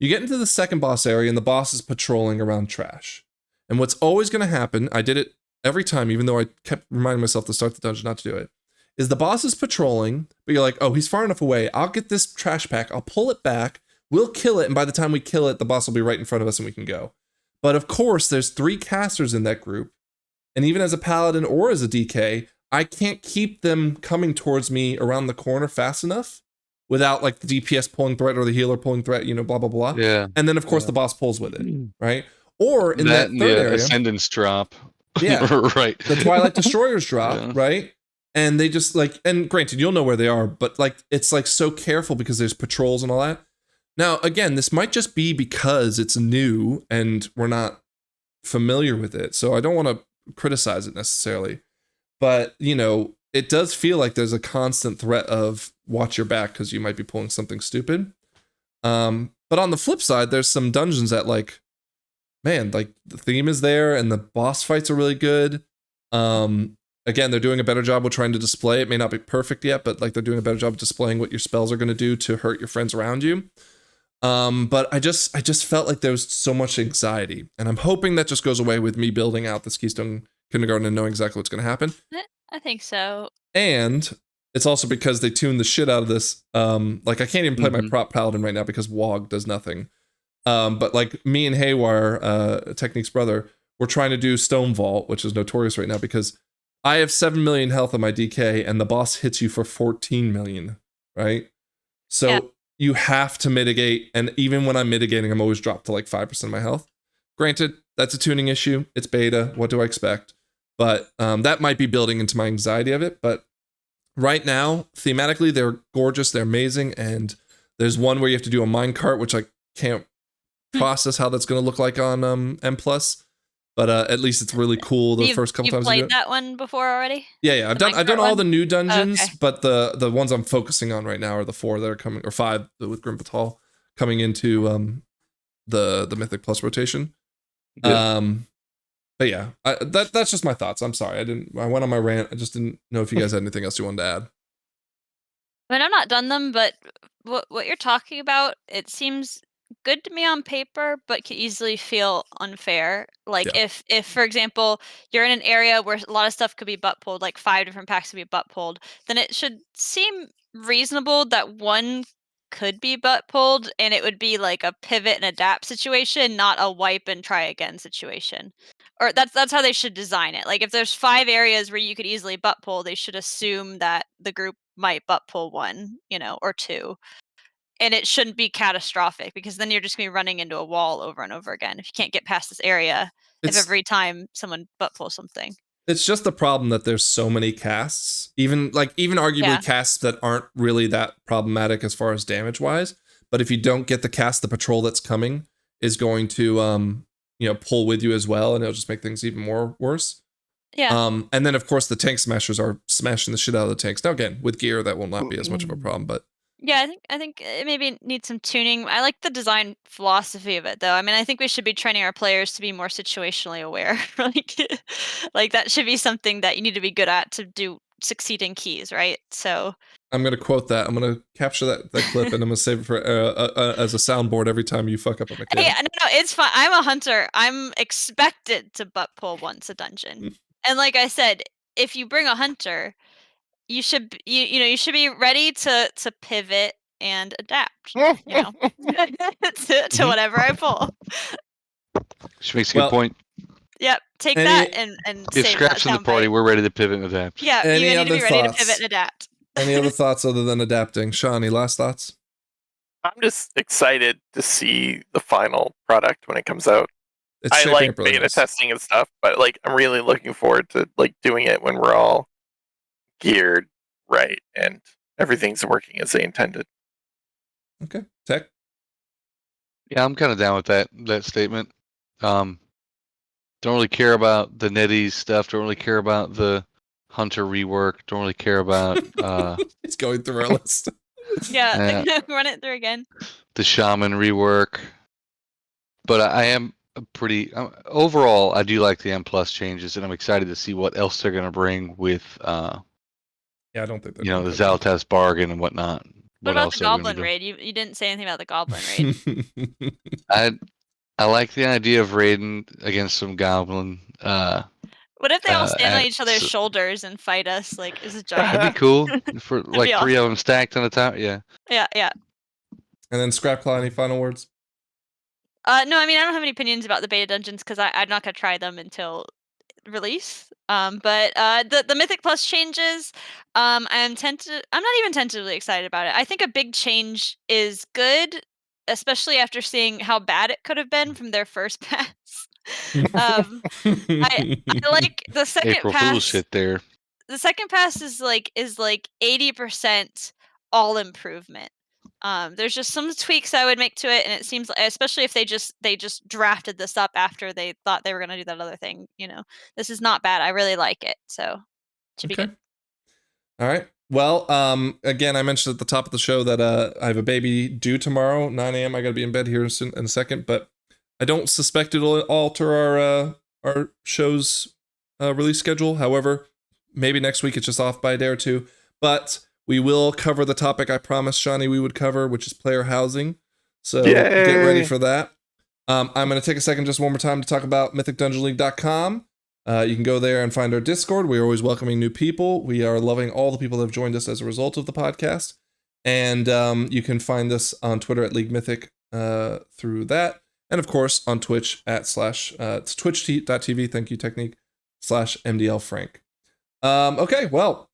You get into the second boss area and the boss is patrolling around trash. And what's always going to happen, I did it every time, even though I kept reminding myself to start the dungeon not to do it, is the boss is patrolling, but you're like, oh, he's far enough away. I'll get this trash pack. I'll pull it back. We'll kill it. And by the time we kill it, the boss will be right in front of us and we can go. But of course, there's 3 casters in that group. And even as a paladin or as a DK, I can't keep them coming towards me around the corner fast enough without like the DPS pulling threat or the healer pulling threat, you know, blah, blah, blah. Yeah. And then, of course, the boss pulls with it, right? Or in that third area, Ascendance drop. Yeah. Right. The Twilight Destroyers drop, Yeah. right? And they just like, and granted, you'll know where they are, but like, it's like so careful because there's patrols and all that. Now, again, this might just be because it's new and we're not familiar with it. So I don't want to criticize it necessarily. But, you know, it does feel like there's a constant threat of watch your back because you might be pulling something stupid. But on the flip side, there's some dungeons that like, man, like the theme is there and the boss fights are really good. And again, they're doing a better job with trying to display. It may not be perfect yet, but like they're doing a better job of displaying what your spells are going to do to hurt your friends around you. But I just felt like there was so much anxiety, and I'm hoping that just goes away with me building out this Keystone Kindergarten and knowing exactly what's going to happen. I think so. And it's also because they tuned the shit out of this. Like I can't even play my prop paladin right now because WOG does nothing. But like me and Haywire, Technique's brother, we're trying to do Stone Vault, which is notorious right now because I have 7 million health on my DK and the boss hits you for 14 million, right? So you have to mitigate, and even when I'm mitigating, I'm always dropped to like 5% of my health. Granted, that's a tuning issue. It's beta. What do I expect? But that might be building into my anxiety of it. But right now, thematically, they're gorgeous. They're amazing. And there's one where you have to do a minecart, which I can't process how that's going to look like on M+. But at least it's really cool the first couple times you do it. You've played that one before already? Yeah. I've done all the new dungeons, okay. but the ones I'm focusing on right now are the 4 that are coming, or 5 with Grim Batal coming into the Mythic Plus rotation. Yeah. But yeah, that's just my thoughts. I'm sorry. I went on my rant. I just didn't know if you guys had anything else you wanted to add. I mean, I've not done them, but what you're talking about, it seems good to me on paper, but could easily feel unfair. Like if for example, you're in an area where a lot of stuff could be butt pulled, like 5 different packs could be butt pulled, then it should seem reasonable that one could be butt pulled, and it would be like a pivot and adapt situation, not a wipe and try again situation. Or that's how they should design it. Like if there's 5 areas where you could easily butt pull, they should assume that the group might butt pull 1, or 2. And it shouldn't be catastrophic, because then you're just going to be running into a wall over and over again if you can't get past this area, if every time someone butt pulls something. It's just the problem that there's so many casts, even arguably casts that aren't really that problematic as far as damage wise. But if you don't get the cast, the patrol that's coming is going to pull with you as well, and it'll just make things even more worse. Yeah. And then of course the tank smashers are smashing the shit out of the tanks. Now again, with gear that will not be as much of a problem, but yeah, I think it maybe needs some tuning. I like the design philosophy of it, though. I mean, I think we should be training our players to be more situationally aware. like that should be something that you need to be good at to succeed in keys, right? So I'm gonna quote that. I'm gonna capture that clip and I'm gonna save it for as a soundboard every time you fuck up a mechanic. Hey, no, it's fine. I'm a hunter. I'm expected to butt pull once a dungeon, and like I said, if you bring a hunter, you should you should be ready to pivot and adapt, to whatever I pull. She makes a good point. Yep, take that and if Scrap's in the party, we're ready to pivot and adapt. Yeah, you need to be ready to pivot and adapt. Any other thoughts other than adapting? Shawnee, last thoughts? I'm just excited to see the final product when it comes out. It's I like beta testing and stuff, but like I'm really looking forward to like doing it when we're all geared right and everything's working as they intended. Okay. Tech? Yeah, I'm kind of down with that statement. Don't really care about the NetEase stuff. Don't really care about the Hunter rework. Don't really care about it's going through our list. Yeah, run it through again. The Shaman rework. But I am pretty overall I do like the M+ changes, and I'm excited to see what else they're gonna bring with I don't think the Zaltas bargain and whatnot. What about the Goblin raid? You didn't say anything about the Goblin raid. I like the idea of raiding against some Goblin. What if they all stand on each other's shoulders and fight us like as a giant? That'd be cool. For like 3 of them stacked on the top. Yeah. Yeah. And then Scrapclaw, any final words? No, I mean I don't have any opinions about the beta dungeons because I'm not gonna try them until release. But the Mythic Plus changes, I'm not even tentatively excited about it. I think a big change is good, especially after seeing how bad it could have been from their first pass. I like the second April pass. Fool's shit there. The second pass is like 80% all improvement. There's just some tweaks I would make to it, and it seems like, especially if they just drafted this up after they thought they were going to do that other thing. This is not bad. I really like it, so it should be good. All right. Well, again, I mentioned at the top of the show that I have a baby due tomorrow, 9 a.m. I got to be in bed here in a second, but I don't suspect it'll alter our show's release schedule. However, maybe next week it's just off by a day or two. But we will cover the topic I promised Shawnee we would cover, which is player housing. So get ready for that. I'm going to take a second just one more time to talk about mythicdungeonleague.com. You can go there and find our Discord. We are always welcoming new people. We are loving all the people that have joined us as a result of the podcast. And you can find us on Twitter at League Mythic through that. And of course on Twitch at it's twitch.tv, thank you Technique, /MDL Frank. Okay, well,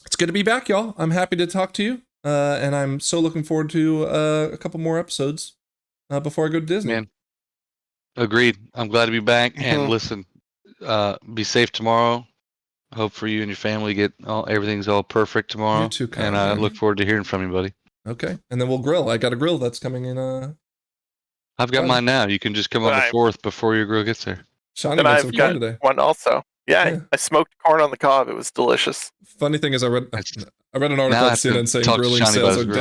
it's good to be back, y'all. I'm happy to talk to you. And I'm so looking forward to a couple more episodes before I go to Disney. Man, agreed. I'm glad to be back. And listen, be safe tomorrow. Hope for you and your family everything's all perfect tomorrow. You too, Kyle, and I look forward to hearing from you, buddy. Okay, and then we'll grill. I got a grill that's coming in. I've got mine now. You can just come on the 4th before your grill gets there. Shawnee And made some I've corn got today. one also. Yeah, I smoked corn on the cob. It was delicious. Funny thing is, I read an article Now I on have to CNN saying talk to grilling Shawnee sales are about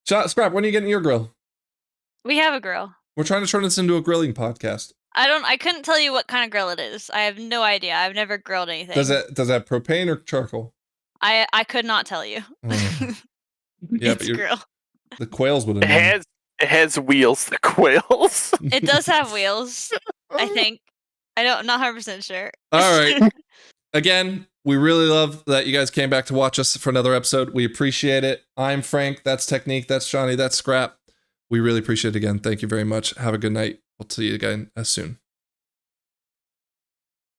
down. Scrap, when are you getting your grill? We have a grill. We're trying to turn this into a grilling podcast. I couldn't tell you what kind of grill it is. I have no idea. I've never grilled anything. Does it have propane or charcoal? I could not tell you. Yeah, It's grill. the quails would have known. It has wheels. The quails. It does have wheels, I think. I'm not 100% sure. All right. Again, we really love that you guys came back to watch us for another episode. We appreciate it. I'm Frank. That's Technique. That's Shawnee. That's Scrap. We really appreciate it again. Thank you very much. Have a good night. We'll see you again soon.